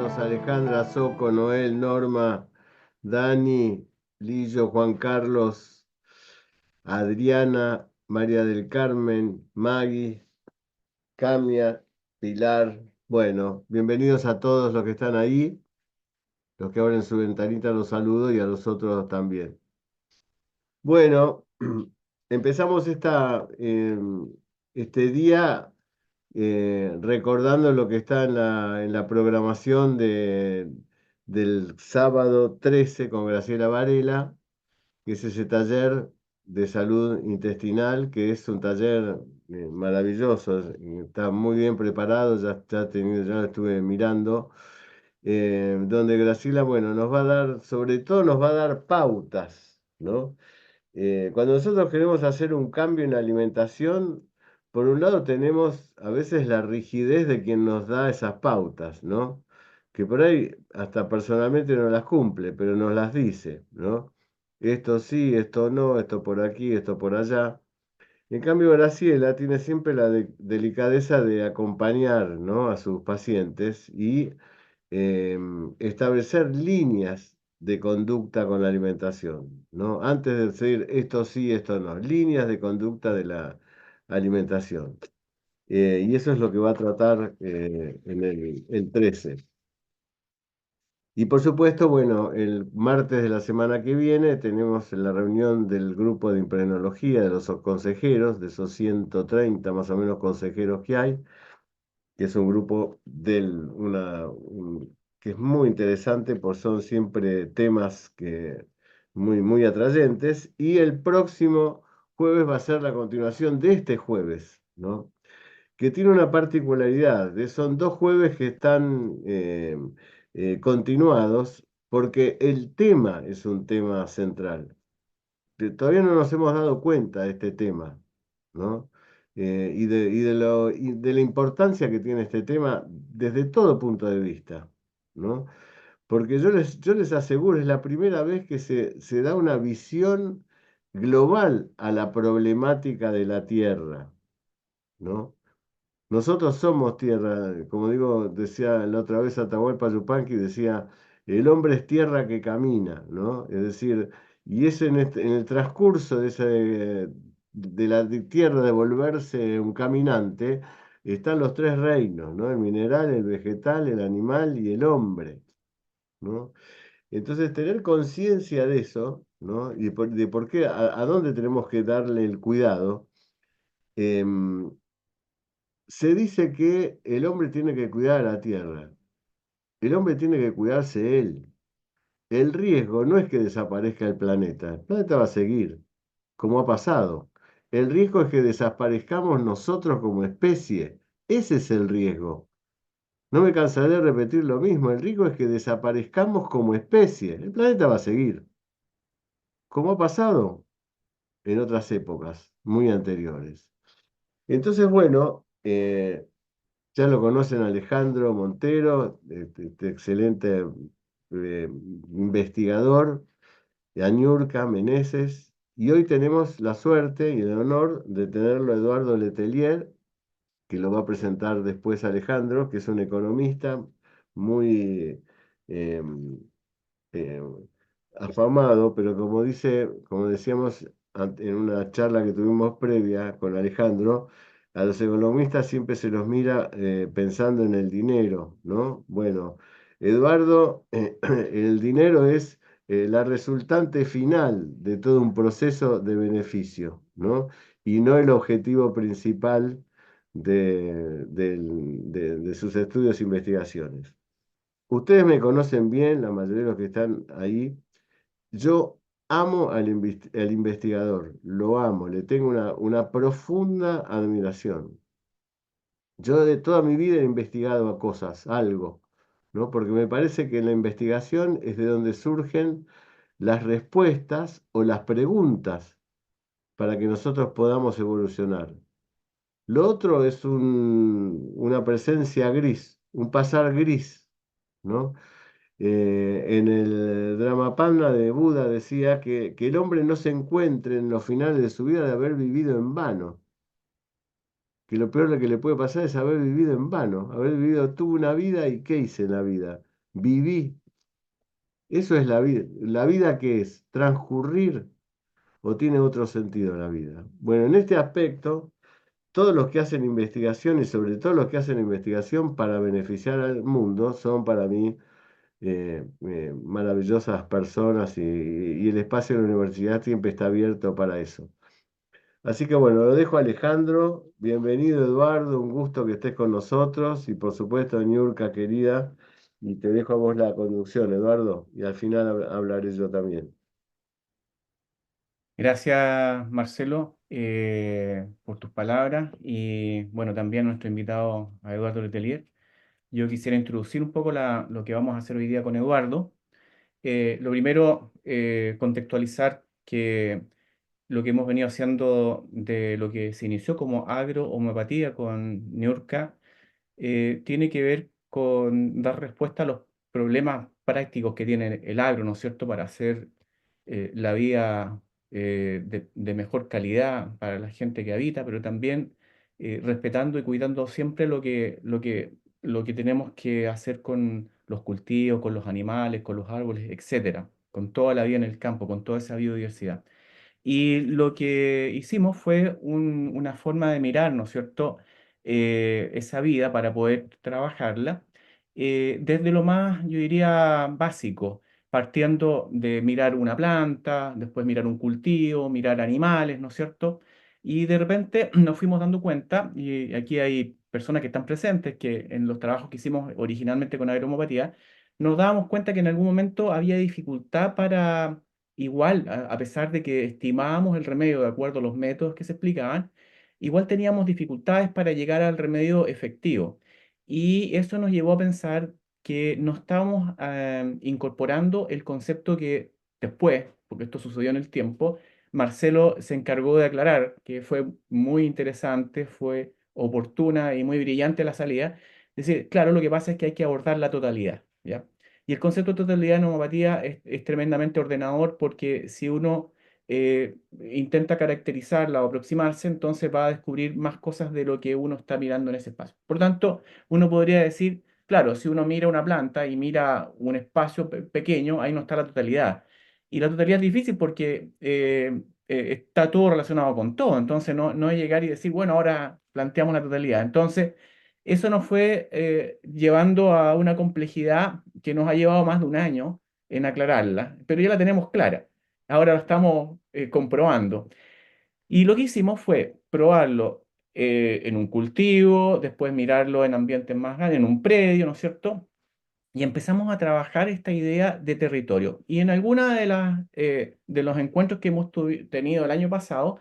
Carlos, Alejandra, Soco, Noel, Norma, Dani, Lillo, Juan Carlos, Adriana, María del Carmen, Maggie, Camia, Pilar. Bueno, bienvenidos a todos los que están ahí, los que abren su ventanita los saludo y a los otros también. Bueno, empezamos este día recordando lo que está en la programación del sábado 13 con Graciela Varela, que es ese taller de salud intestinal, que es un taller maravilloso, está muy bien preparado, ya lo estuve mirando, donde Graciela, bueno, nos va a dar, sobre todo nos va a dar pautas, ¿no? Cuando nosotros queremos hacer un cambio en la alimentación, por un lado tenemos a veces la rigidez de quien nos da esas pautas, ¿no? Que por ahí hasta personalmente no las cumple, pero nos las dice, ¿no? Esto sí, esto no, esto por aquí, esto por allá. En cambio, Graciela tiene siempre la delicadeza de acompañar, ¿no?, a sus pacientes y establecer líneas de conducta con la alimentación, ¿no? Antes de decir esto sí, esto no, líneas de conducta de la alimentación. Y eso es lo que va a tratar en el 13. Y por supuesto, bueno, el martes de la semana que viene tenemos la reunión del grupo de imprenología de los consejeros, de esos 130 más o menos consejeros que hay, que es un grupo que es muy interesante, porque son siempre temas muy atrayentes. Y el próximo jueves va a ser la continuación de este jueves, ¿no? Que tiene una particularidad, son dos jueves que están continuados, porque el tema es un tema central. Todavía no nos hemos dado cuenta de este tema, ¿no? Y de la importancia que tiene este tema desde todo punto de vista, ¿no? Porque yo les aseguro, es la primera vez que se da una visión global a la problemática de la Tierra, ¿no? Nosotros somos tierra, como digo, decía la otra vez Atahualpa Yupanqui, decía, el hombre es tierra que camina, ¿no? Es decir, y es en el transcurso de la tierra de volverse un caminante, están los tres reinos, ¿no? El mineral, el vegetal, el animal y el hombre, ¿no? Entonces, tener conciencia de eso, ¿no? Y de por qué, a dónde tenemos que darle el cuidado. em, Se dice que el hombre tiene que cuidar a la tierra, el hombre tiene que cuidarse él. El riesgo no es que desaparezca el planeta va a seguir, como ha pasado. El riesgo es que desaparezcamos nosotros como especie, ese es el riesgo. No me cansaré de repetir lo mismo, el riesgo es que desaparezcamos como especie, el planeta va a seguir, como ha pasado en otras épocas muy anteriores. Entonces, bueno, ya lo conocen Alejandro Montero, este excelente investigador, de Añurca Meneses, y hoy tenemos la suerte y el honor de tenerlo a Eduardo Letelier, que lo va a presentar después Alejandro, que es un economista muy eh, eh, afamado, pero como decíamos en una charla que tuvimos previa con Alejandro, a los economistas siempre se los mira pensando en el dinero, ¿no? Bueno, Eduardo, el dinero es la resultante final de todo un proceso de beneficio, ¿no? Y no el objetivo principal de sus estudios e investigaciones. Ustedes me conocen bien, la mayoría de los que están ahí. Yo amo al investigador, lo amo, le tengo una profunda admiración. Yo de toda mi vida he investigado a cosas, algo, ¿no? Porque me parece que en la investigación es de donde surgen las respuestas o las preguntas para que nosotros podamos evolucionar. Lo otro es una presencia gris, un pasar gris, ¿no? En el Dhammapada de Buda decía que el hombre no se encuentre en los finales de su vida de haber vivido en vano, que lo peor que le puede pasar es haber vivido en vano, haber vivido, tuve una vida y qué hice en la vida. viví. Eso es la vida. ¿La vida qué es? ¿Transcurrir o tiene otro sentido la vida? Bueno, en este aspecto, todos los que hacen investigación y sobre todo los que hacen investigación para beneficiar al mundo son para mí maravillosas personas y el espacio de la universidad siempre está abierto para eso. Así que bueno, lo dejo a Alejandro. Bienvenido Eduardo, un gusto que estés con nosotros y por supuesto Niurka querida. Y te dejo a vos la conducción, Eduardo, y al final hablaré yo también. Gracias, Marcelo, por tus palabras y bueno, también nuestro invitado a Eduardo Letelier. Yo quisiera introducir un poco lo que vamos a hacer hoy día con Eduardo. Lo primero, contextualizar que lo que hemos venido haciendo de lo que se inició como agrohomeopatía con Niurka tiene que ver con dar respuesta a los problemas prácticos que tiene el agro, ¿no es cierto?, para hacer la vida de mejor calidad para la gente que habita, pero también respetando y cuidando siempre lo que tenemos que hacer con los cultivos, con los animales, con los árboles, etcétera, con toda la vida en el campo, con toda esa biodiversidad. Y lo que hicimos fue una forma de mirar, ¿no es cierto?, esa vida para poder trabajarla desde lo más, yo diría, básico, partiendo de mirar una planta, después mirar un cultivo, mirar animales, ¿no es cierto? Y de repente nos fuimos dando cuenta, y aquí hay personas que están presentes, que en los trabajos que hicimos originalmente con aeromopatía, nos dábamos cuenta que en algún momento había dificultad para igual, a pesar de que estimábamos el remedio de acuerdo a los métodos que se explicaban, igual teníamos dificultades para llegar al remedio efectivo. Y eso nos llevó a pensar que no estábamos incorporando el concepto que después, porque esto sucedió en el tiempo, Marcelo se encargó de aclarar, que fue muy interesante, fue oportuna y muy brillante la salida. Es decir, claro, lo que pasa es que hay que abordar la totalidad, ¿ya? Y el concepto de totalidad en homeopatía es tremendamente ordenador porque si uno intenta caracterizarla o aproximarse, entonces va a descubrir más cosas de lo que uno está mirando en ese espacio. Por tanto, uno podría decir, claro, si uno mira una planta y mira un espacio pequeño, ahí no está la totalidad. Y la totalidad es difícil porque está todo relacionado con todo. Entonces, no es llegar y decir, bueno, ahora planteamos la totalidad. Entonces, eso nos fue llevando a una complejidad que nos ha llevado más de un año en aclararla, pero ya la tenemos clara. Ahora la estamos comprobando. Y lo que hicimos fue probarlo en un cultivo, después mirarlo en ambientes más grandes, en un predio, ¿no es cierto? Y empezamos a trabajar esta idea de territorio. Y en alguna de los encuentros que hemos tenido el año pasado,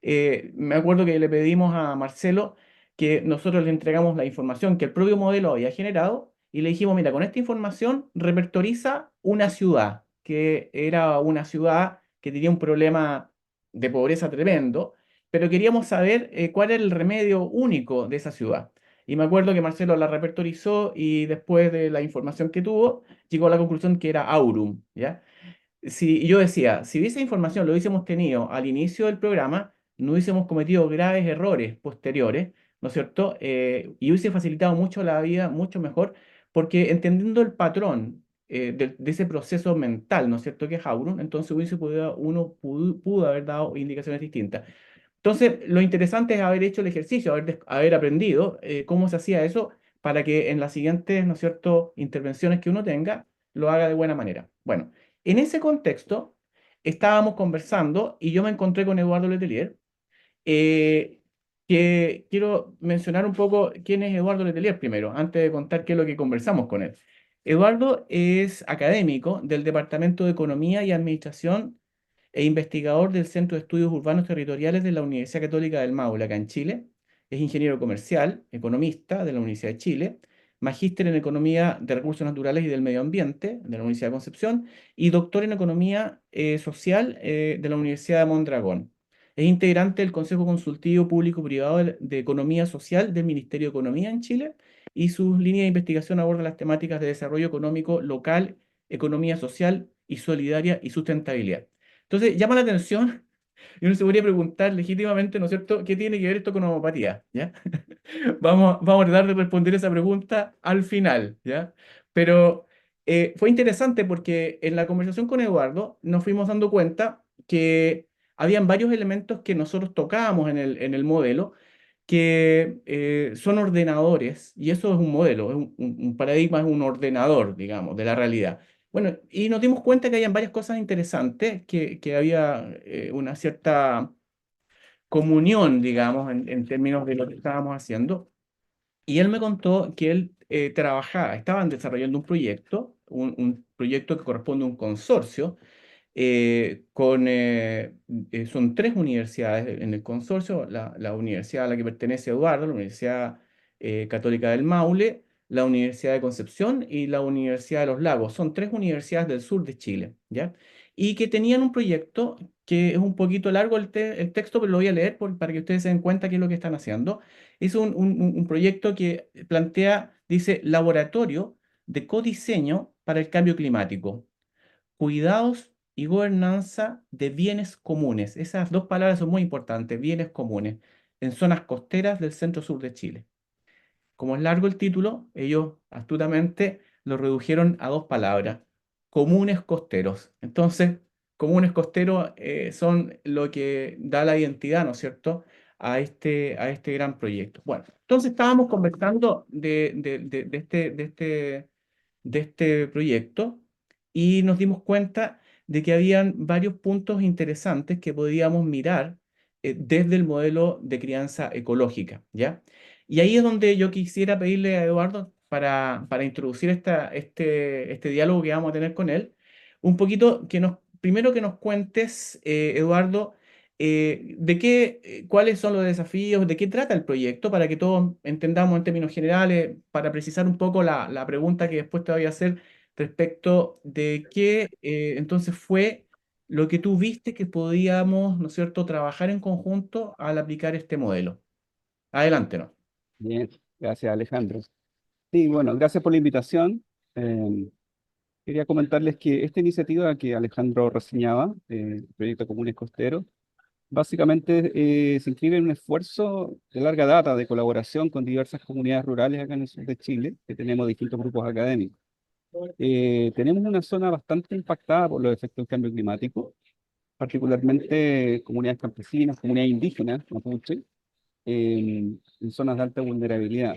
me acuerdo que le pedimos a Marcelo que nosotros le entregamos la información que el propio modelo había generado y le dijimos, mira, con esta información repertoriza una ciudad, que era una ciudad que tenía un problema de pobreza tremendo, pero queríamos saber cuál era el remedio único de esa ciudad. Y me acuerdo que Marcelo la repertorizó y después de la información que tuvo, llegó a la conclusión que era Aurum, ¿ya? Si yo decía, si esa información lo hubiésemos tenido al inicio del programa, no hubiésemos cometido graves errores posteriores, ¿no es cierto? Y hubiese facilitado mucho la vida, mucho mejor, porque entendiendo el patrón de ese proceso mental, ¿no es cierto?, que es Auron, entonces uno pudo haber dado indicaciones distintas. Entonces, lo interesante es haber hecho el ejercicio, haber aprendido cómo se hacía eso para que en las siguientes, ¿no es cierto?, intervenciones que uno tenga, lo haga de buena manera. Bueno, en ese contexto, estábamos conversando y yo me encontré con Eduardo Letelier, eh, que quiero mencionar un poco quién es Eduardo Letelier primero, antes de contar qué es lo que conversamos con él. Eduardo es académico del Departamento de Economía y Administración e investigador del Centro de Estudios Urbanos Territoriales de la Universidad Católica del Maule, acá en Chile. Es ingeniero comercial, economista de la Universidad de Chile, magíster en Economía de Recursos Naturales y del Medio Ambiente de la Universidad de Concepción y doctor en Economía Social de la Universidad de Mondragón. Es integrante del Consejo Consultivo Público-Privado de Economía Social del Ministerio de Economía en Chile y sus líneas de investigación abordan las temáticas de desarrollo económico local, economía social y solidaria y sustentabilidad. Entonces, llama la atención y uno se podría preguntar legítimamente, ¿no es cierto?, ¿qué tiene que ver esto con homeopatía? ¿Ya? Vamos a tratar de responder esa pregunta al final, ¿ya? Pero fue interesante porque en la conversación con Eduardo nos fuimos dando cuenta que habían varios elementos que nosotros tocábamos en el modelo que son ordenadores, y eso es un modelo, es un paradigma, es un ordenador, digamos, de la realidad. Bueno, y nos dimos cuenta que habían varias cosas interesantes, que había una cierta comunión, digamos, en términos de lo que estábamos haciendo. Y él me contó que él estaban desarrollando un proyecto, un proyecto que corresponde a un consorcio, son tres universidades en el consorcio, la universidad a la que pertenece Eduardo, la Universidad Católica del Maule, la Universidad de Concepción y la Universidad de Los Lagos. Son tres universidades del sur de Chile, ¿ya? Y que tenían un proyecto que es un poquito largo el texto, pero lo voy a leer para que ustedes se den cuenta qué es lo que están haciendo. Es un proyecto que plantea, dice, laboratorio de codiseño para el cambio climático, cuidados y gobernanza de bienes comunes. Esas dos palabras son muy importantes, bienes comunes, en zonas costeras del centro sur de Chile. Como es largo el título, ellos astutamente lo redujeron a dos palabras, comunes costeros. Entonces, comunes costeros son lo que da la identidad, ¿no es cierto?, a este gran proyecto. Bueno, entonces estábamos conversando de este proyecto y nos dimos cuenta de que habían varios puntos interesantes que podíamos mirar desde el modelo de crianza ecológica, ¿ya? Y ahí es donde yo quisiera pedirle a Eduardo para introducir este diálogo que vamos a tener con él, un poquito primero que nos cuentes, Eduardo, cuáles son los desafíos, de qué trata el proyecto, para que todos entendamos en términos generales, para precisar un poco la pregunta que después te voy a hacer respecto de qué entonces fue lo que tú viste que podíamos, ¿no es cierto?, trabajar en conjunto al aplicar este modelo. Adelante, ¿no? Bien, gracias Alejandro. Sí, bueno, gracias por la invitación. Eh, Quería comentarles que esta iniciativa que Alejandro reseñaba, el Proyecto Comunes Costeros, básicamente se inscribe en un esfuerzo de larga data de colaboración con diversas comunidades rurales acá en el sur de Chile, que tenemos distintos grupos académicos. Tenemos una zona bastante impactada por los efectos del cambio climático, particularmente comunidades campesinas, comunidades indígenas, mapuche, en zonas de alta vulnerabilidad,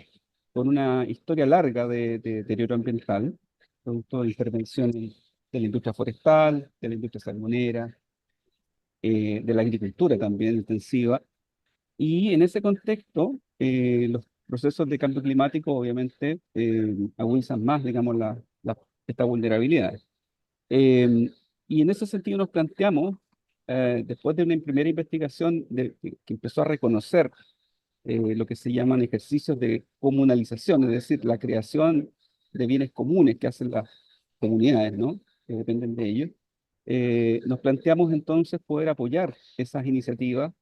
con una historia larga de deterioro ambiental, producto de intervenciones de la industria forestal, de la industria salmonera, de la agricultura también intensiva. Y en ese contexto, los procesos de cambio climático obviamente agudizan más, digamos, esta vulnerabilidad. Eh, y en ese sentido nos planteamos, después de una primera investigación que empezó a reconocer lo que se llaman ejercicios de comunalización, es decir, la creación de bienes comunes que hacen las comunidades, ¿no? Que dependen de ellos. Nos planteamos entonces poder apoyar esas iniciativas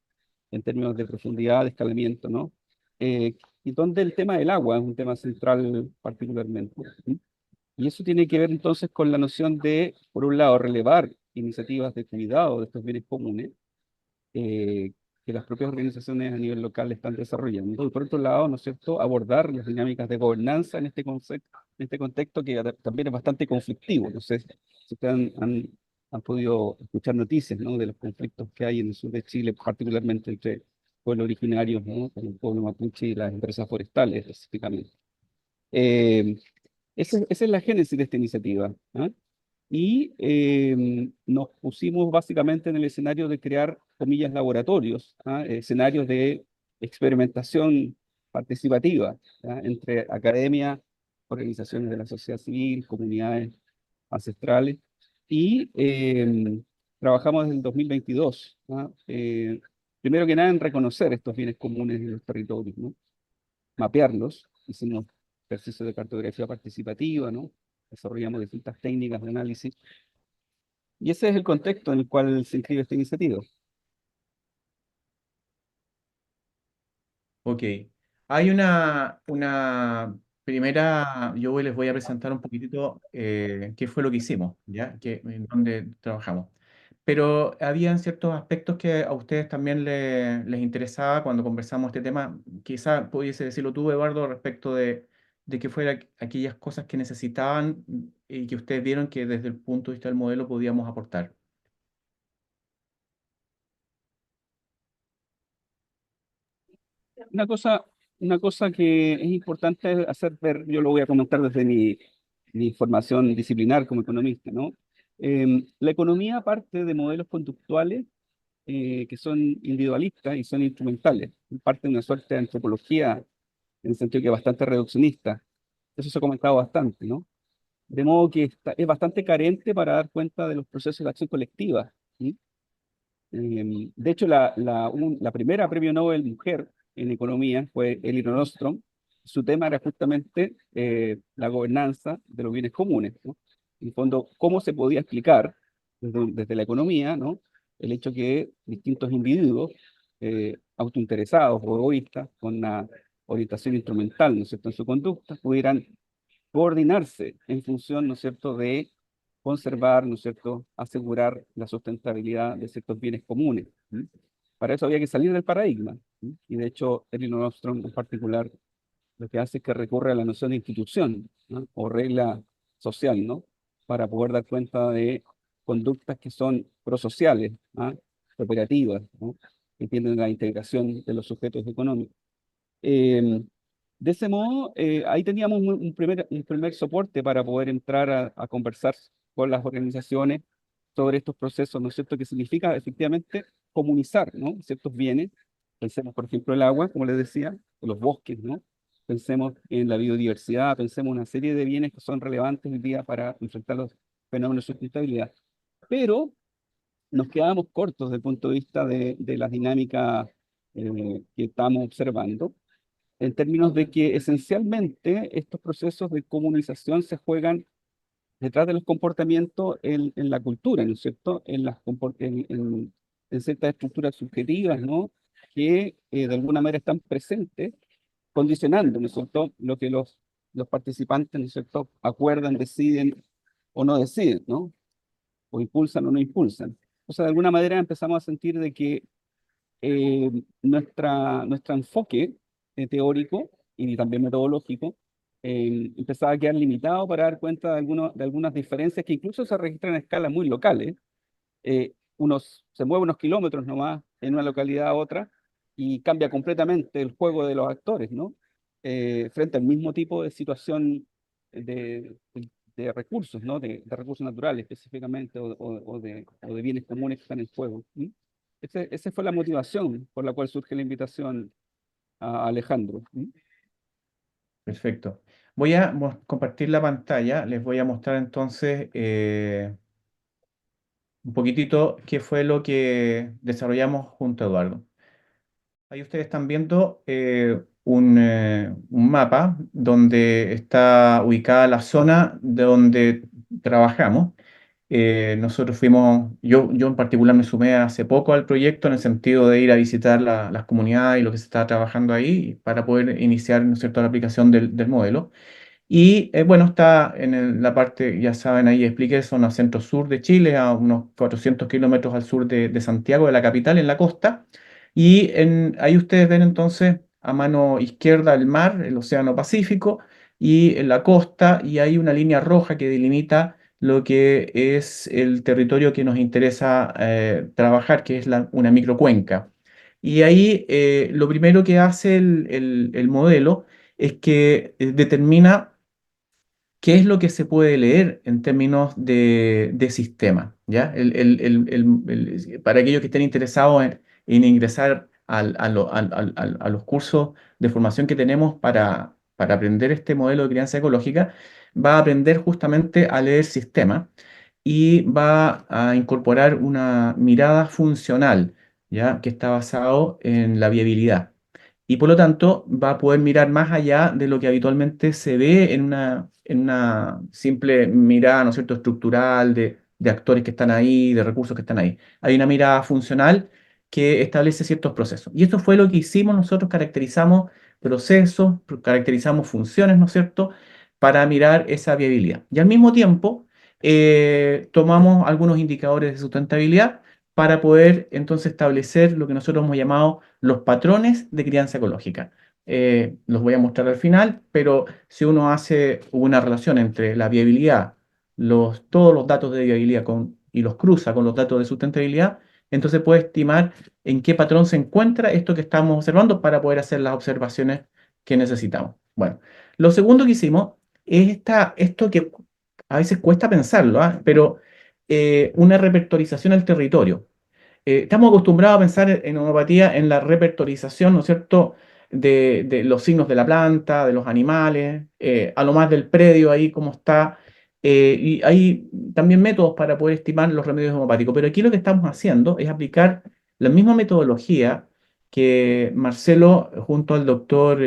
en términos de profundidad, de escalamiento, ¿no? Y donde el tema del agua es un tema central particularmente. ¿Sí? Y eso tiene que ver entonces con la noción de, por un lado, relevar iniciativas de cuidado de estos bienes comunes, eh, que las propias organizaciones a nivel local están desarrollando. Y por otro lado, ¿no es cierto?, abordar las dinámicas de gobernanza en este concepto, en este contexto que también es bastante conflictivo. No sé si ustedes han podido escuchar noticias, ¿no?, de los conflictos que hay en el sur de Chile, particularmente entre pueblos originarios, ¿no?, como el pueblo mapuche y las empresas forestales específicamente. Eh, Esa es la génesis de esta iniciativa. ¿Ah? Y nos pusimos básicamente en el escenario de crear, comillas, laboratorios, ¿ah? Escenarios de experimentación participativa, ¿ah? Entre academia, organizaciones de la sociedad civil, comunidades ancestrales, y trabajamos desde el 2022, ¿ah? Primero que nada en reconocer estos bienes comunes en los territorios, ¿no? Mapearlos, hicimos ejercicios de cartografía participativa, ¿no? Desarrollamos distintas técnicas de análisis y ese es el contexto en el cual se inscribe esta iniciativa. Ok. Hay una primera, les voy a presentar un poquitito qué fue lo que hicimos, ¿ya? En dónde trabajamos. Pero habían ciertos aspectos que a ustedes también les interesaba cuando conversamos este tema. Quizá pudiese decirlo tú, Eduardo, respecto de que fueran aquellas cosas que necesitaban y que ustedes vieron que desde el punto de vista del modelo podíamos aportar. Una cosa, una cosa que es importante hacer ver, yo lo voy a comentar desde mi formación disciplinar como economista, ¿no? La economía parte de modelos conductuales que son individualistas y son instrumentales, parte de una suerte de antropología en el sentido que es bastante reduccionista. Eso se ha comentado bastante, ¿no? De modo que es bastante carente para dar cuenta de los procesos de acción colectiva. ¿Sí? De hecho, la primera premio Nobel mujer en economía fue Elinor Ostrom. Su tema era justamente la gobernanza de los bienes comunes, ¿no? En el fondo, cómo se podía explicar desde la economía, ¿no? El hecho que distintos individuos autointeresados o egoístas, con una orientación instrumental, ¿no es cierto?, en su conducta, pudieran coordinarse en función, ¿no es cierto?, de conservar, ¿no es cierto?, asegurar la sustentabilidad de ciertos bienes comunes. ¿Sí? Para eso había que salir del paradigma. ¿Sí? Y de hecho, Elinor Ostrom en particular lo que hace es que recurre a la noción de institución, ¿no? O regla social, ¿no? Para poder dar cuenta de conductas que son prosociales, ¿ah? Cooperativas, ¿no? Que tienen la integración de los sujetos económicos. Eh, de ese modo, ahí teníamos un primer soporte para poder entrar a conversar con las organizaciones sobre estos procesos, ¿no es cierto? Que significa efectivamente comunizar, ¿no? Ciertos bienes. Pensemos, por ejemplo, el agua, como les decía, o los bosques, ¿no? Pensemos en la biodiversidad, pensemos en una serie de bienes que son relevantes hoy día para enfrentar los fenómenos de sustentabilidad. Pero nos quedábamos cortos desde el punto de vista de las dinámicas que estamos observando en términos de que esencialmente estos procesos de comunización se juegan detrás de los comportamientos en la cultura, ¿no es cierto? En ciertas estructuras subjetivas, ¿no? Que de alguna manera están presentes, condicionando, ¿no es cierto?, lo que los participantes, ¿no es cierto?, acuerdan, deciden o no deciden, ¿no? O impulsan o no impulsan. O sea, de alguna manera empezamos a sentir de que nuestro enfoque teórico y también metodológico empezaba a quedar limitado para dar cuenta de algunas diferencias que incluso se registran en escalas muy locales. Se mueve unos kilómetros nomás en una localidad a otra y cambia completamente el juego de los actores, ¿no? Frente al mismo tipo de situación de, de recursos, ¿no? De recursos naturales específicamente o de bienes comunes que están en juego. ¿Sí? Esa fue la motivación por la cual surge la invitación a Alejandro. ¿Sí? Perfecto. Voy a compartir la pantalla. Les voy a mostrar entonces un poquitito qué fue lo que desarrollamos junto a Eduardo. Ahí ustedes están viendo un mapa donde está ubicada la zona de donde trabajamos. Nosotros yo en particular me sumé hace poco al proyecto en el sentido de ir a visitar las comunidades y lo que se está trabajando ahí para poder iniciar, ¿no es cierto?, la aplicación del modelo. Y bueno, está la parte, ya saben, ahí expliqué, zona centro-sur de Chile, a unos 400 kilómetros al sur de Santiago, de la capital, en la costa. Y ahí ustedes ven entonces a mano izquierda el mar, el Océano Pacífico, y en la costa, y hay una línea roja que delimita lo que es el territorio que nos interesa trabajar, que es una microcuenca. Y ahí lo primero que hace el modelo es que determina qué es lo que se puede leer en términos de sistema, ¿ya? Para aquellos que estén interesados en ingresar a los cursos de formación que tenemos para aprender este modelo de crianza ecológica, va a aprender justamente a leer sistema y va a incorporar una mirada funcional, ¿ya? Que está basado en la viabilidad y por lo tanto va a poder mirar más allá de lo que habitualmente se ve en una simple mirada, ¿no es cierto?, estructural de actores que están ahí, de recursos que están ahí. Hay una mirada funcional que establece ciertos procesos. Y esto fue lo que hicimos nosotros, caracterizamos procesos, caracterizamos funciones, ¿no es cierto?, para mirar esa viabilidad. Y al mismo tiempo, tomamos algunos indicadores de sustentabilidad para poder entonces establecer lo que nosotros hemos llamado los patrones de crianza ecológica. los voy a mostrar al final, pero si uno hace una relación entre la viabilidad, todos los datos de viabilidad y los cruza con los datos de sustentabilidad, entonces puede estimar en qué patrón se encuentra esto que estamos observando para poder hacer las observaciones que necesitamos. Bueno, lo segundo que hicimos es esto que a veces cuesta pensarlo, ¿ah? Pero una repertorización al territorio. Estamos acostumbrados a pensar en homeopatía en la repertorización, ¿no es cierto?, de los signos de la planta, de los animales, a lo más del predio ahí, cómo está. Y hay también métodos para poder estimar los remedios homeopáticos. Pero aquí lo que estamos haciendo es aplicar la misma metodología que Marcelo junto al doctor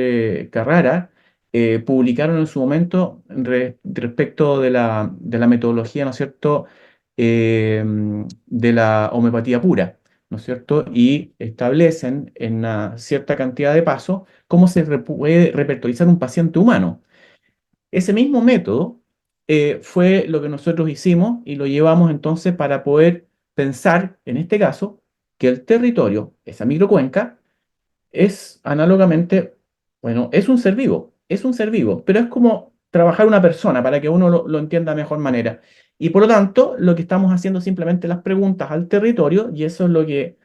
Carrara publicaron en su momento respecto de la metodología, ¿no es cierto?, eh, de la homeopatía pura, ¿no es cierto? Y establecen en una cierta cantidad de pasos cómo se puede repertorizar un paciente humano. Ese mismo método fue lo que nosotros hicimos y lo llevamos entonces para poder pensar, en este caso, que el territorio, esa microcuenca, es análogamente, bueno, es un ser vivo, pero es como trabajar una persona para que uno lo entienda de mejor manera. Y por lo tanto, lo que estamos haciendo es simplemente las preguntas al territorio, y eso es lo que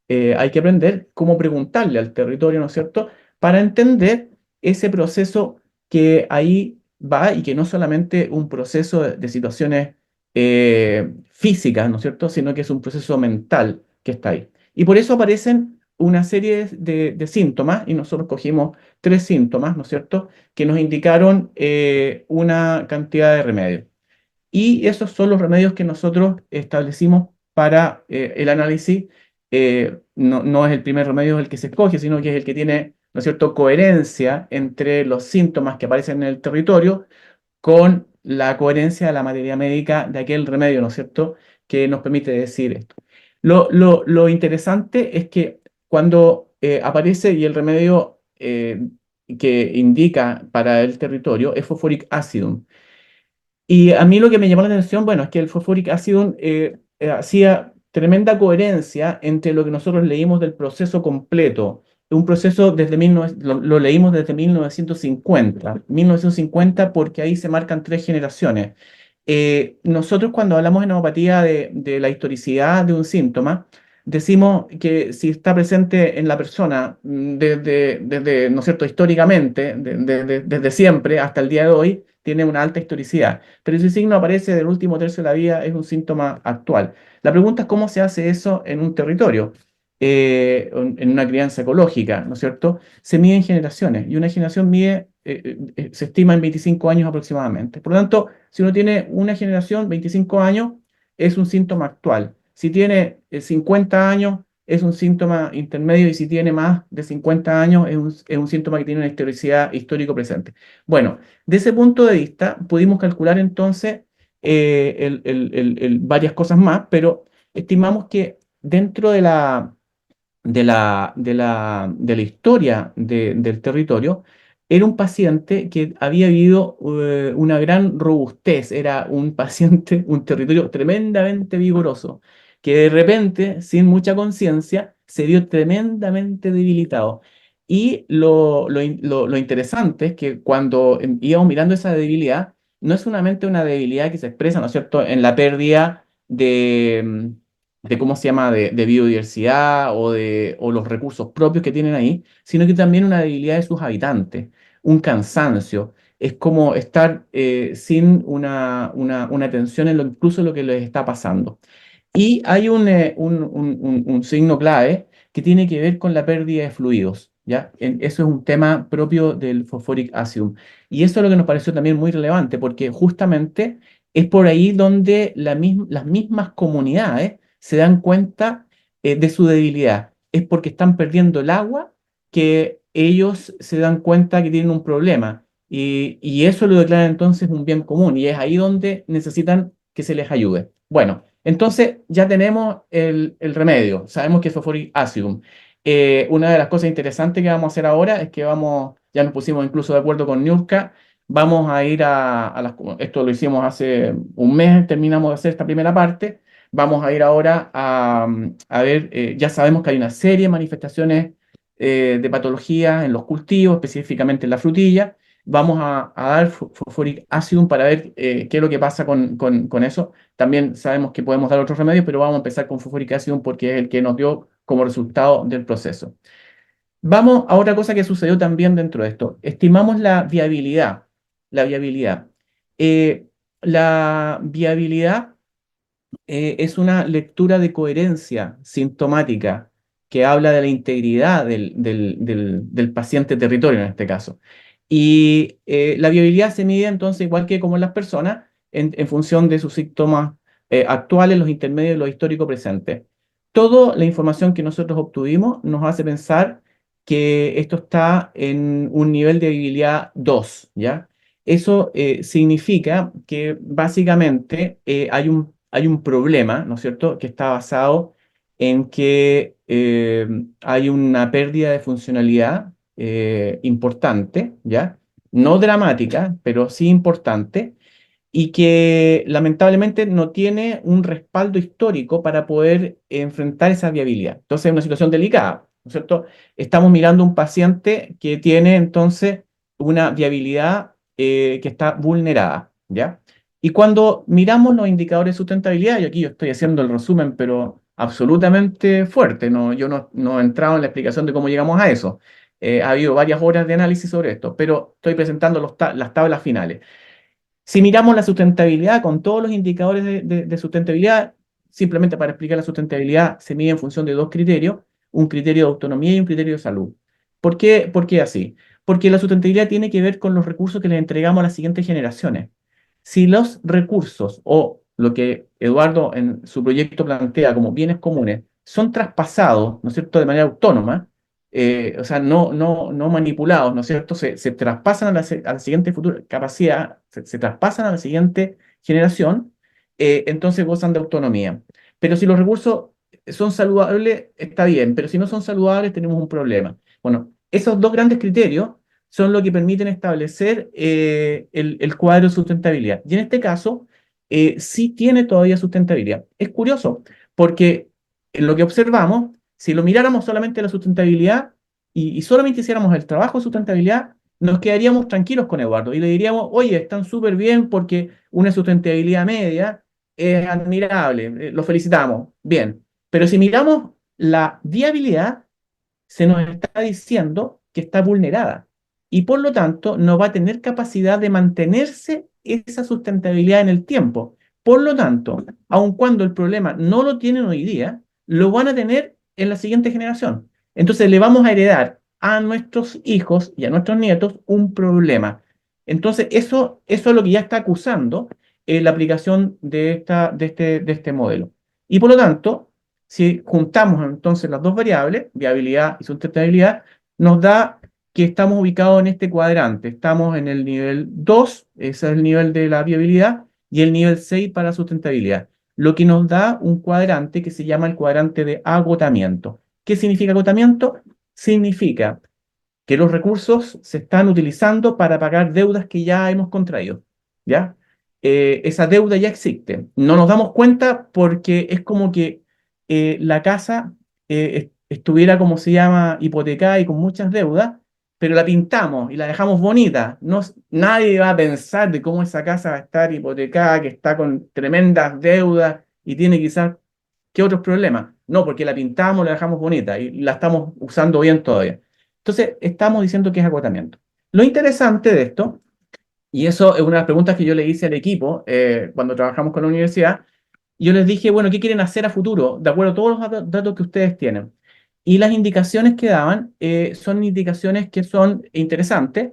hay que aprender, cómo preguntarle al territorio, ¿no es cierto?, para entender ese proceso que ahí va y que no solamente un proceso de situaciones físicas, ¿no es cierto?, sino que es un proceso mental que está ahí. Y por eso aparecen una serie de síntomas, y nosotros cogimos 3 síntomas, ¿no es cierto?, que nos indicaron una cantidad de remedios. Y esos son los remedios que nosotros establecimos para el análisis. No es el primer remedio el que se escoge, sino que es el que tiene, ¿no es cierto?, coherencia entre los síntomas que aparecen en el territorio con la coherencia de la materia médica de aquel remedio, ¿no es cierto?, que nos permite decir esto. Lo interesante es que cuando aparece y el remedio que indica para el territorio es fosforic acidum. Y a mí lo que me llamó la atención, bueno, es que el fosforic acidum hacía tremenda coherencia entre lo que nosotros leímos del proceso completo. Un proceso desde lo leímos desde 1950 porque ahí se marcan 3 generaciones. Nosotros cuando hablamos en homeopatía de la historicidad de un síntoma, decimos que si está presente en la persona desde, ¿no es cierto?, históricamente, desde siempre hasta el día de hoy, tiene una alta historicidad. Pero si el signo aparece del último tercio de la vida, es un síntoma actual. La pregunta es cómo se hace eso en un territorio, en una crianza ecológica, ¿no es cierto? Se mide en generaciones y una generación se estima en 25 años aproximadamente. Por lo tanto, si uno tiene una generación, 25 años, es un síntoma actual. Si tiene 50 años, es un síntoma intermedio, y si tiene más de 50 años, es un síntoma que tiene una historicidad histórico presente. Bueno, de ese punto de vista, pudimos calcular entonces varias cosas más, pero estimamos que dentro de la historia del territorio, era un paciente que había vivido una gran robustez, era un paciente, un territorio tremendamente vigoroso, que de repente, sin mucha conciencia, se vio tremendamente debilitado. Y lo interesante es que cuando íbamos mirando esa debilidad, no es solamente una debilidad que se expresa, ¿no es cierto?, en la pérdida de cómo se llama, de biodiversidad o los recursos propios que tienen ahí, sino que también una debilidad de sus habitantes, un cansancio. Es como estar sin una atención en incluso lo que les está pasando. Y hay un signo clave que tiene que ver con la pérdida de fluidos, ¿ya? Eso es un tema propio del fosforic acidum. Y eso es lo que nos pareció también muy relevante, porque justamente es por ahí donde las mismas comunidades se dan cuenta de su debilidad. Es porque están perdiendo el agua que ellos se dan cuenta que tienen un problema. Y eso lo declaran entonces un bien común, y es ahí donde necesitan que se les ayude. Bueno. Entonces ya tenemos el remedio, sabemos que es fosforic acidum. Una de las cosas interesantes que vamos a hacer ahora es que ya nos pusimos incluso de acuerdo con Niurka, vamos a ir esto lo hicimos hace un mes, terminamos de hacer esta primera parte, vamos a ir ahora a ver, ya sabemos que hay una serie de manifestaciones de patologías en los cultivos, específicamente en la frutilla. Vamos a dar fosforic acidum para ver qué es lo que pasa con eso. También sabemos que podemos dar otros remedios, pero vamos a empezar con fosforic acidum porque es el que nos dio como resultado del proceso. Vamos a otra cosa que sucedió también dentro de esto. Estimamos la viabilidad. La viabilidad. Eh, la viabilidad es una lectura de coherencia sintomática que habla de la integridad del paciente territorio en este caso. Y la viabilidad se mide entonces igual que como en las personas, en función de sus síntomas actuales, los intermedios y los históricos presentes. Toda la información que nosotros obtuvimos nos hace pensar que esto está en un nivel de viabilidad 2, ¿ya? Eso significa que básicamente hay un problema, ¿no es cierto?, que está basado en que hay una pérdida de funcionalidad importante, ¿ya? No dramática, pero sí importante, y que lamentablemente no tiene un respaldo histórico para poder enfrentar esa viabilidad. Entonces es una situación delicada, ¿no es cierto? Estamos mirando un paciente que tiene entonces una viabilidad que está vulnerada, ¿ya? Y cuando miramos los indicadores de sustentabilidad, y aquí yo estoy haciendo el resumen, pero absolutamente fuerte, no, yo no he entrado en la explicación de cómo llegamos a eso. Ha habido varias horas de análisis sobre esto, pero estoy presentando las tablas finales. Si miramos la sustentabilidad con todos los indicadores de sustentabilidad, simplemente para explicar la sustentabilidad, se mide en función de dos criterios, un criterio de autonomía y un criterio de salud. Por qué así? Porque la sustentabilidad tiene que ver con los recursos que les entregamos a las siguientes generaciones. Si los recursos o lo que Eduardo en su proyecto plantea como bienes comunes son traspasados, ¿no es cierto?, de manera autónoma, o sea, no manipulados, ¿no es cierto? Se traspasan a la siguiente futura capacidad, se traspasan a la siguiente generación, entonces gozan de autonomía. Pero si los recursos son saludables, está bien, pero si no son saludables, tenemos un problema. Bueno, esos dos grandes criterios son lo que permiten establecer el cuadro de sustentabilidad. Y en este caso, sí tiene todavía sustentabilidad. Es curioso, porque en lo que observamos, si lo miráramos solamente la sustentabilidad y solamente hiciéramos el trabajo de sustentabilidad, nos quedaríamos tranquilos con Eduardo y le diríamos, oye, están súper bien porque una sustentabilidad media es admirable, lo felicitamos, bien. Pero si miramos la viabilidad, se nos está diciendo que está vulnerada y por lo tanto no va a tener capacidad de mantenerse esa sustentabilidad en el tiempo. Por lo tanto, aun cuando el problema no lo tienen hoy día, lo van a tener en la siguiente generación. Entonces le vamos a heredar a nuestros hijos y a nuestros nietos un problema. Entonces eso es lo que ya está acusando la aplicación de este modelo. Y por lo tanto, si juntamos entonces las dos variables, viabilidad y sustentabilidad, nos da que estamos ubicados en este cuadrante. Estamos en el nivel 2, ese es el nivel de la viabilidad, y el nivel 6 para la sustentabilidad. Lo que nos da un cuadrante que se llama el cuadrante de agotamiento. ¿Qué significa agotamiento? Significa que los recursos se están utilizando para pagar deudas que ya hemos contraído, ¿ya? Esa deuda ya existe. No nos damos cuenta porque es como que la casa estuviera, como se llama, hipotecada y con muchas deudas, pero la pintamos y la dejamos bonita. No, nadie va a pensar de cómo esa casa va a estar hipotecada, que está con tremendas deudas y tiene quizás qué otros problemas. No, porque la pintamos, la dejamos bonita y la estamos usando bien todavía. Entonces, estamos diciendo que es agotamiento. Lo interesante de esto, y eso es una de las preguntas que yo le hice al equipo cuando trabajamos con la universidad, yo les dije, bueno, ¿qué quieren hacer a futuro? De acuerdo a todos los datos que ustedes tienen. Y las indicaciones que daban son indicaciones que son interesantes,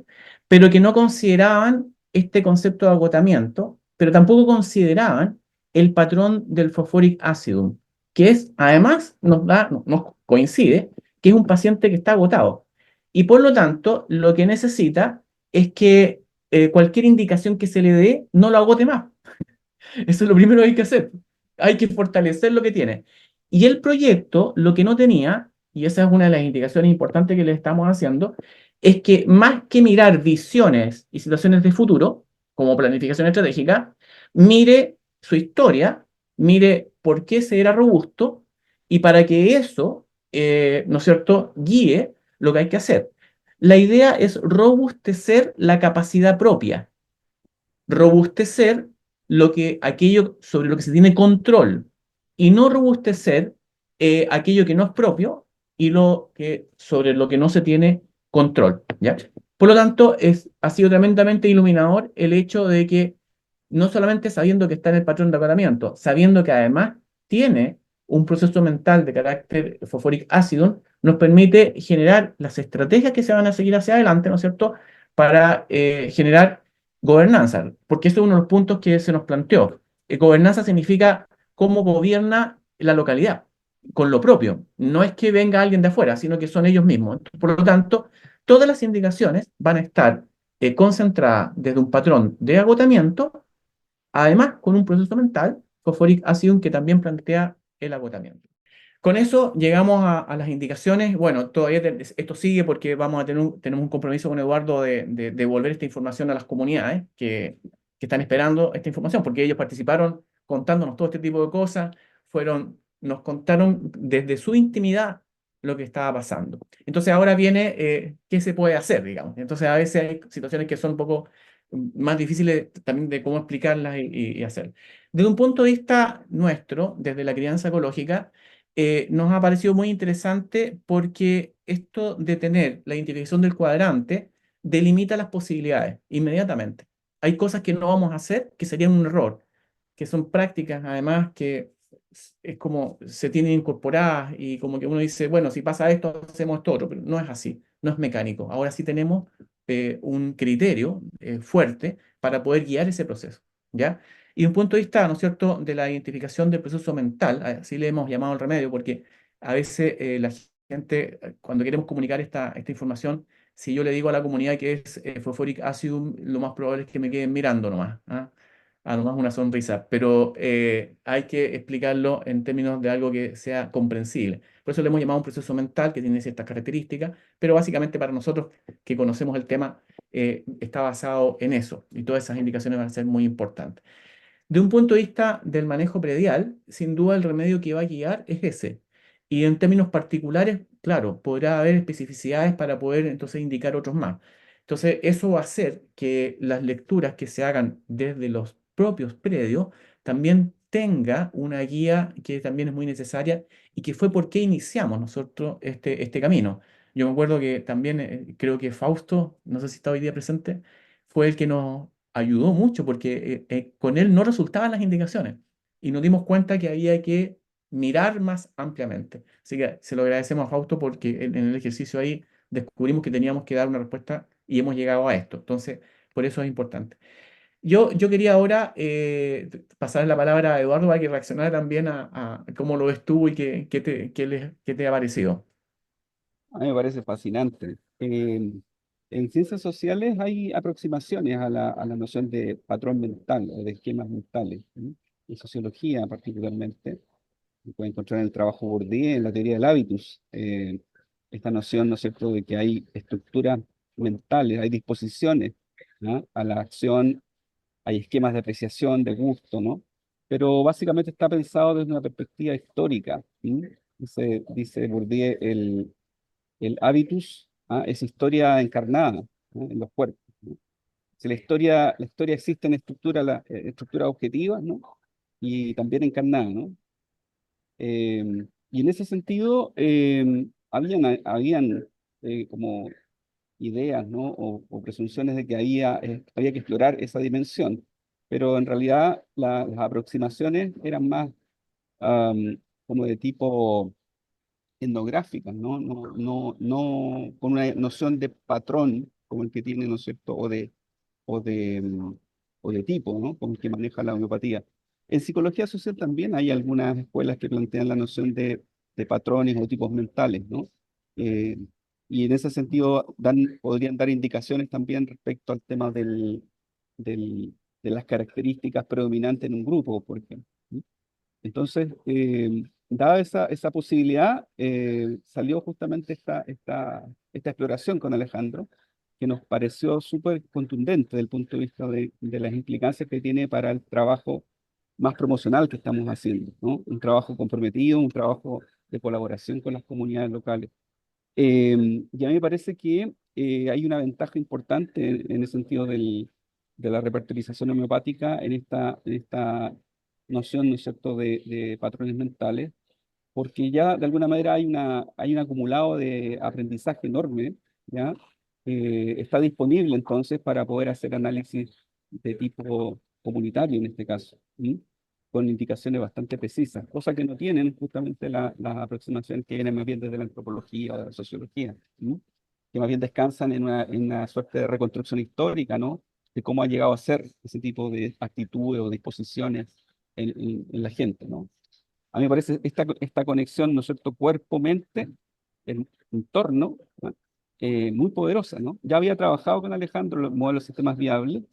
pero que no consideraban este concepto de agotamiento, pero tampoco consideraban el patrón del fosforic acidum, que es, además, nos coincide que es un paciente que está agotado. Y por lo tanto, lo que necesita es que cualquier indicación que se le dé no lo agote más. Eso es lo primero que hay que hacer. Hay que fortalecer lo que tiene. Y el proyecto, lo que no tenía, y esa es una de las indicaciones importantes que le estamos haciendo, es que más que mirar visiones y situaciones de futuro, como planificación estratégica, mire su historia, mire por qué se era robusto, y para que eso, ¿no es cierto?, guíe lo que hay que hacer. La idea es robustecer la capacidad propia, robustecer aquello sobre lo que se tiene control y no robustecer aquello que no es propio y sobre lo que no se tiene control, ¿ya? Por lo tanto, ha sido tremendamente iluminador el hecho de que no solamente sabiendo que está en el patrón de acotamiento, sabiendo que además tiene un proceso mental de carácter fosforic ácido, nos permite generar las estrategias que se van a seguir hacia adelante, ¿no es cierto?, para generar gobernanza, porque ese es uno de los puntos que se nos planteó. Gobernanza significa cómo gobierna la localidad, con lo propio. No es que venga alguien de afuera, sino que son ellos mismos. Por lo tanto, todas las indicaciones van a estar concentradas desde un patrón de agotamiento, además con un proceso mental, fosforic ácido, que también plantea el agotamiento. Con eso llegamos a las indicaciones. Bueno, todavía esto sigue porque tenemos un compromiso con Eduardo de devolver esta información a las comunidades que están esperando esta información, porque ellos participaron contándonos todo este tipo de cosas, nos contaron desde su intimidad lo que estaba pasando. Entonces ahora viene qué se puede hacer, digamos. Entonces a veces hay situaciones que son un poco más difíciles también de cómo explicarlas y hacer. Desde un punto de vista nuestro, desde la crianza ecológica, nos ha parecido muy interesante porque esto de tener la identificación del cuadrante delimita las posibilidades inmediatamente. Hay cosas que no vamos a hacer que serían un error, que son prácticas además que es como se tienen incorporadas y como que uno dice, bueno, si pasa esto, hacemos esto otro, pero no es así, no es mecánico. Ahora sí tenemos un criterio fuerte para poder guiar ese proceso, ¿ya? Y de un punto de vista, ¿no es cierto?, de la identificación del proceso mental, así le hemos llamado el remedio, porque a veces la gente, cuando queremos comunicar esta información, si yo le digo a la comunidad que es fosforic acidum, lo más probable es que me queden mirando nomás, ¿ah? A nomás una sonrisa, pero hay que explicarlo en términos de algo que sea comprensible. Por eso le hemos llamado un proceso mental que tiene ciertas características, pero básicamente para nosotros que conocemos el tema, está basado en eso, y todas esas indicaciones van a ser muy importantes. De un punto de vista del manejo predial, sin duda el remedio que va a guiar es ese. Y en términos particulares, claro, podrá haber especificidades para poder entonces indicar otros más. Entonces, eso va a hacer que las lecturas que se hagan desde los propios predios también tenga una guía que también es muy necesaria y que fue por qué iniciamos nosotros este camino. Yo me acuerdo que también creo que Fausto, no sé si está hoy día presente, fue el que nos ayudó mucho porque con él no resultaban las indicaciones y nos dimos cuenta que había que mirar más ampliamente. Así que se lo agradecemos a Fausto porque en el ejercicio ahí descubrimos que teníamos que dar una respuesta y hemos llegado a esto. Entonces, por eso es importante. Yo quería ahora pasar la palabra a Eduardo para que reaccionara también a cómo lo ves tú y qué te ha parecido. A mí me parece fascinante. En ciencias sociales hay aproximaciones a la noción de patrón mental o de esquemas mentales, ¿sí? En sociología particularmente, se puede encontrar en el trabajo Bourdieu, en la teoría del hábitus, esta noción, ¿no es cierto?, de que hay estructuras mentales, hay disposiciones, ¿no?, a la acción, hay esquemas de apreciación, de gusto, ¿no? Pero básicamente está pensado desde una perspectiva histórica, ¿sí? Dice Bourdieu, el hábitus, es historia encarnada, ¿no?, en los cuerpos, ¿no? Si la historia existe en estructuras objetivas, ¿no?, y también encarnada, ¿no? Y en ese sentido, habían como ideas, ¿no?, o presunciones de que había que explorar esa dimensión, pero en realidad las aproximaciones eran más como de tipo etnográficas, ¿no? No con una noción de patrón como el que tiene, ¿no es cierto?, o de, mm, o de tipo, ¿no?, como el que maneja la homeopatía. En psicología social también hay algunas escuelas que plantean la noción de patrones o tipos mentales, ¿no? Eh, y en ese sentido podrían dar indicaciones también respecto al tema de las características predominantes en un grupo, por ejemplo, ¿sí? Entonces, dada esa posibilidad, salió justamente esta exploración con Alejandro, que nos pareció súper contundente desde el punto de vista de las implicancias que tiene para el trabajo más promocional que estamos haciendo, ¿no? Un trabajo comprometido, un trabajo de colaboración con las comunidades locales. Y a mí me parece que hay una ventaja importante en el sentido de la repertorización homeopática en esta noción, ¿no es cierto?, de patrones mentales, porque ya de alguna manera hay un acumulado de aprendizaje enorme, ¿ya? Está disponible entonces para poder hacer análisis de tipo comunitario en este caso, ¿sí? Con indicaciones bastante precisas, cosa que no tienen justamente las aproximaciones que vienen más bien desde la antropología o de la sociología, ¿sí? Que más bien descansan en una suerte de reconstrucción histórica, ¿no? De cómo ha llegado a ser ese tipo de actitudes o disposiciones en la gente, ¿no? A mí me parece esta conexión, ¿no es cierto?, cuerpo-mente, el entorno, ¿no? Muy poderosa, ¿no? Ya había trabajado con Alejandro los modelos de sistemas viables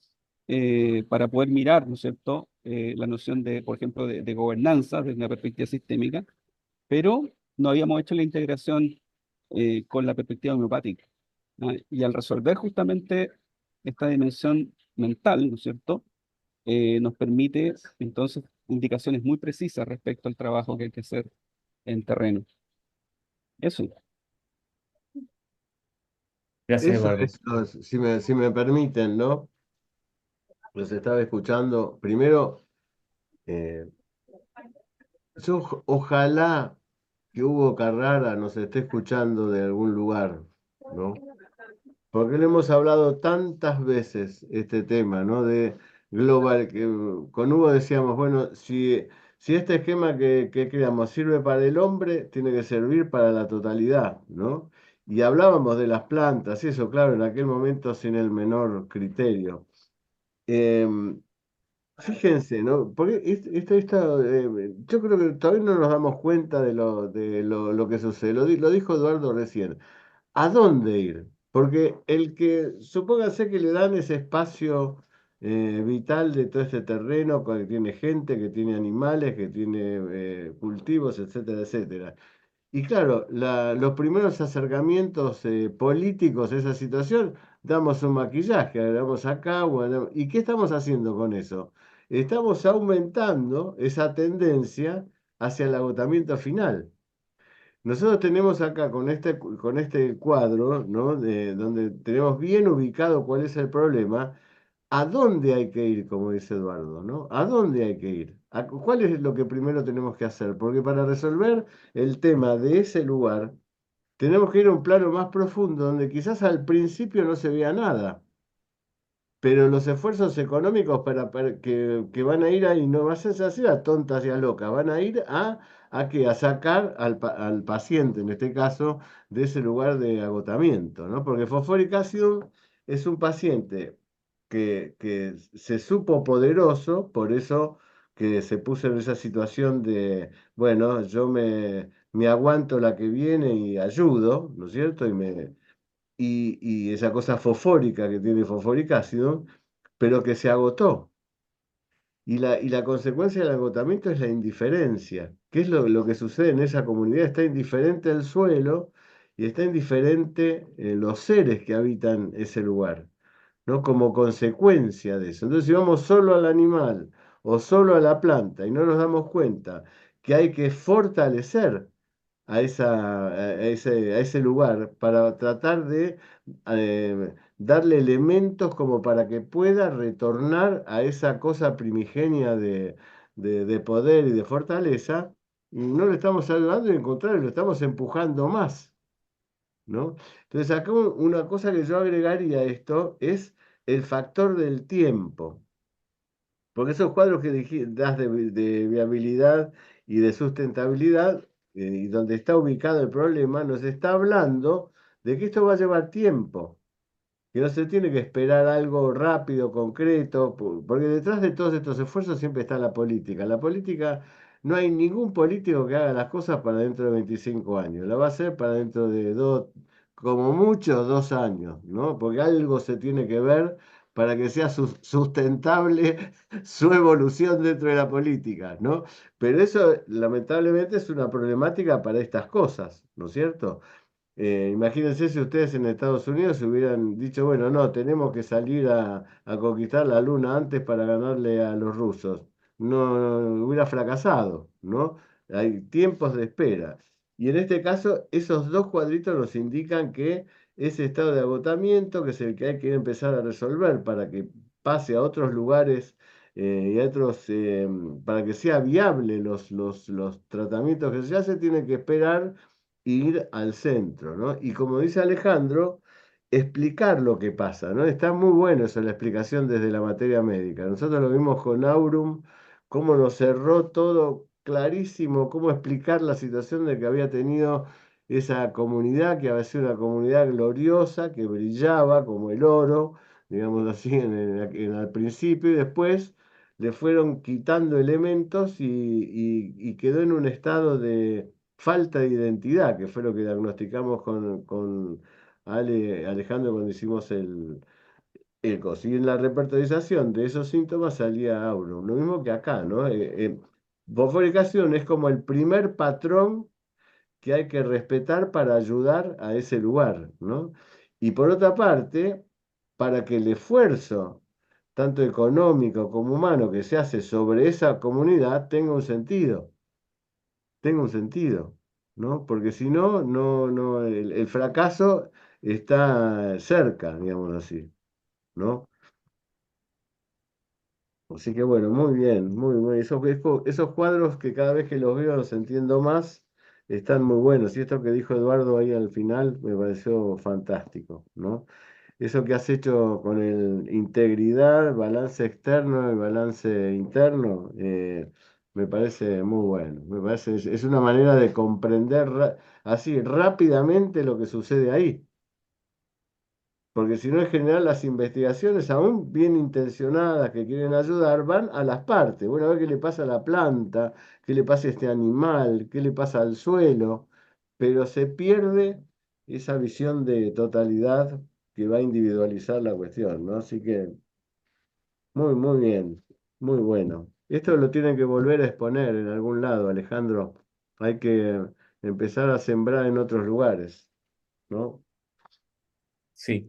para poder mirar, ¿no es cierto?, la noción de, por ejemplo, de gobernanza desde una perspectiva sistémica, pero no habíamos hecho la integración con la perspectiva homeopática, ¿no? Y al resolver justamente esta dimensión mental, ¿no es cierto?, nos permite entonces indicaciones muy precisas respecto al trabajo que hay que hacer en terreno. Eso. Gracias, Eduardo. Si me permiten, ¿no? Los estaba escuchando. Primero, eh, ojalá que Hugo Carrara nos esté escuchando de algún lugar, ¿no? Porque le hemos hablado tantas veces este tema, ¿no? De global, que con Hugo decíamos, bueno, si este esquema que creamos sirve para el hombre, tiene que servir para la totalidad, ¿no? Y hablábamos de las plantas, y eso, claro, en aquel momento sin el menor criterio. Em, Fíjense, ¿no? Porque yo creo que todavía no nos damos cuenta lo que sucede. Lo dijo Eduardo recién. ¿A dónde ir? Porque el que, supóngase que le dan ese espacio vital de todo este terreno, que tiene gente, que tiene animales, que tiene cultivos, etcétera, etcétera. Y claro, los primeros acercamientos políticos a esa situación, damos un maquillaje, damos acá, bueno, ¿y qué estamos haciendo con eso? Estamos aumentando esa tendencia hacia el agotamiento final. Nosotros tenemos acá con este cuadro, ¿no? Donde tenemos bien ubicado cuál es el problema, a dónde hay que ir, como dice Eduardo, ¿no? ¿A dónde hay que ir? ¿Cuál es lo que primero tenemos que hacer? Porque para resolver el tema de ese lugar, tenemos que ir a un plano más profundo, donde quizás al principio no se vea nada, pero los esfuerzos económicos que van a ir ahí no van a ser así a tontas y a locas, van a ir ¿qué? A sacar al paciente, en este caso, de ese lugar de agotamiento, ¿no? Porque Fosforic Acid es un paciente que se supo poderoso, por eso que se puso en esa situación de, bueno, me aguanto la que viene y ayudo, ¿no es cierto? Y esa cosa fosfórica que tiene fosfórico ácido, pero que se agotó. Y la consecuencia del agotamiento es la indiferencia. ¿Qué es lo que sucede en esa comunidad? Está indiferente el suelo y está indiferente los seres que habitan ese lugar, ¿no? Como consecuencia de eso. Entonces, si vamos solo al animal o solo a la planta y no nos damos cuenta que hay que fortalecer a ese lugar para tratar de darle elementos como para que pueda retornar a esa cosa primigenia de poder y de fortaleza, y no le estamos ayudando, y al contrario, lo estamos empujando más, ¿no? Entonces, acá una cosa que yo agregaría a esto es el factor del tiempo. Porque esos cuadros que das de viabilidad y de sustentabilidad, y donde está ubicado el problema, nos está hablando de que esto va a llevar tiempo, que no se tiene que esperar algo rápido, concreto, porque detrás de todos estos esfuerzos siempre está la política. La política, no hay ningún político que haga las cosas para dentro de 25 años, la va a hacer para dentro de dos, como mucho, 2 años, ¿no? Porque algo se tiene que ver para que sea sustentable su evolución dentro de la política, ¿no? Pero eso lamentablemente es una problemática para estas cosas, ¿no es cierto? Imagínense si ustedes en Estados Unidos hubieran dicho, bueno, no, tenemos que salir a conquistar la luna antes para ganarle a los rusos. No, hubiera fracasado, ¿no? Hay tiempos de espera. Y en este caso, esos dos cuadritos nos indican que ese estado de agotamiento, que es el que hay que empezar a resolver para que pase a otros lugares y a otros, para que sea viable los tratamientos que se hace, tiene que esperar e ir al centro, ¿no? Y como dice Alejandro, explicar lo que pasa, ¿no? Está muy bueno eso, la explicación desde la materia médica. Nosotros lo vimos con Aurum, cómo nos cerró todo clarísimo, cómo explicar la situación de que había tenido esa comunidad, que había sido una comunidad gloriosa, que brillaba como el oro, digamos así, al principio, y después le fueron quitando elementos y quedó en un estado de falta de identidad, que fue lo que diagnosticamos con Alejandro cuando hicimos el coso. Y en la repertorización de esos síntomas salía Aurum. Lo mismo que acá, ¿no? Bosforicación es como el primer patrón que hay que respetar para ayudar a ese lugar, ¿no? Y por otra parte, para que el esfuerzo, tanto económico como humano, que se hace sobre esa comunidad tenga un sentido, ¿no? Porque si no, el fracaso está cerca, digamos así, ¿no? Así que bueno, muy bien, muy bien. Esos cuadros que cada vez que los veo los entiendo más, están muy buenos. Y esto que dijo Eduardo ahí al final me pareció fantástico, ¿no? Eso que has hecho con el integridad, balance externo y balance interno, me parece muy bueno. Me parece, es una manera de comprender así rápidamente lo que sucede ahí. Porque si no, en general, las investigaciones, aún bien intencionadas que quieren ayudar, van a las partes. Bueno, a ver qué le pasa a la planta, qué le pasa a este animal, qué le pasa al suelo, pero se pierde esa visión de totalidad que va a individualizar la cuestión, ¿no? Así que muy, muy bien, muy bueno. Esto lo tienen que volver a exponer en algún lado, Alejandro. Hay que empezar a sembrar en otros lugares, ¿no? Sí,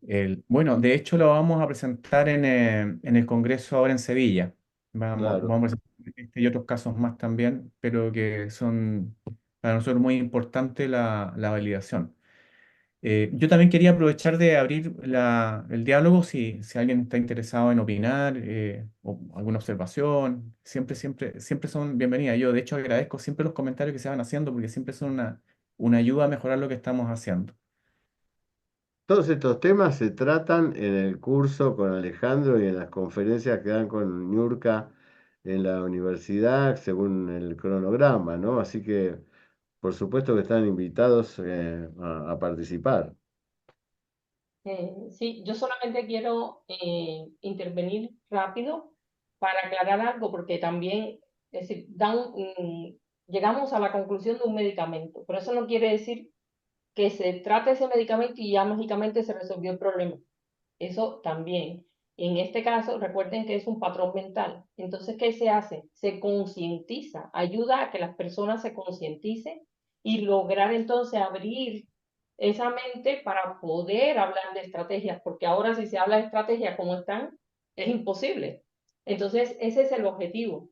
bueno, de hecho lo vamos a presentar en el Congreso ahora en Sevilla. Claro. Vamos a presentar este y otros casos más también, pero que son para nosotros muy importante la validación. Yo también quería aprovechar de abrir el diálogo si alguien está interesado en opinar o alguna observación. Siempre son bienvenidas. Yo, de hecho, agradezco siempre los comentarios que se van haciendo porque siempre son una ayuda a mejorar lo que estamos haciendo. Todos estos temas se tratan en el curso con Alejandro y en las conferencias que dan con Niurka en la universidad, según el cronograma, ¿no? Así que, por supuesto que están invitados a participar. Sí, yo solamente quiero intervenir rápido para aclarar algo, porque también, es decir, llegamos a la conclusión de un medicamento, pero eso no quiere decir que se trate ese medicamento y ya mágicamente se resolvió el problema. Eso también. En este caso, recuerden que es un patrón mental. Entonces, ¿qué se hace? Se concientiza, ayuda a que las personas se concienticen y lograr entonces abrir esa mente para poder hablar de estrategias, porque ahora si se habla de estrategias como están, es imposible. Entonces, ese es el objetivo,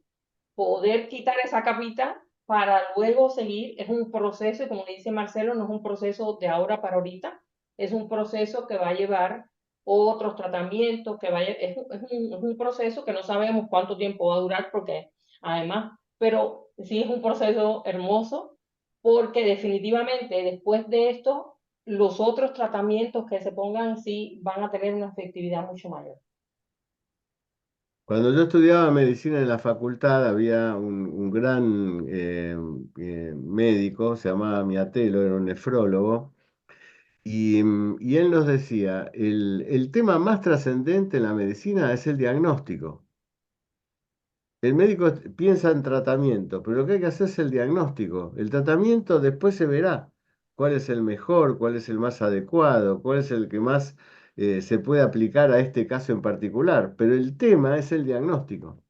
poder quitar esa capita para luego seguir. Es un proceso, y como dice Marcelo, no es un proceso de ahora para ahorita, es un proceso que va a llevar otros tratamientos, es un proceso que no sabemos cuánto tiempo va a durar, porque además, pero sí es un proceso hermoso, porque definitivamente después de esto, los otros tratamientos que se pongan sí van a tener una efectividad mucho mayor. Cuando yo estudiaba medicina en la facultad, había un gran médico, se llamaba Miatelo, era un nefrólogo, y él nos decía, el tema más trascendente en la medicina es el diagnóstico. El médico piensa en tratamiento, pero lo que hay que hacer es el diagnóstico. El tratamiento después se verá cuál es el mejor, cuál es el más adecuado, cuál es el que más se puede aplicar a este caso en particular. Pero el tema es el diagnóstico.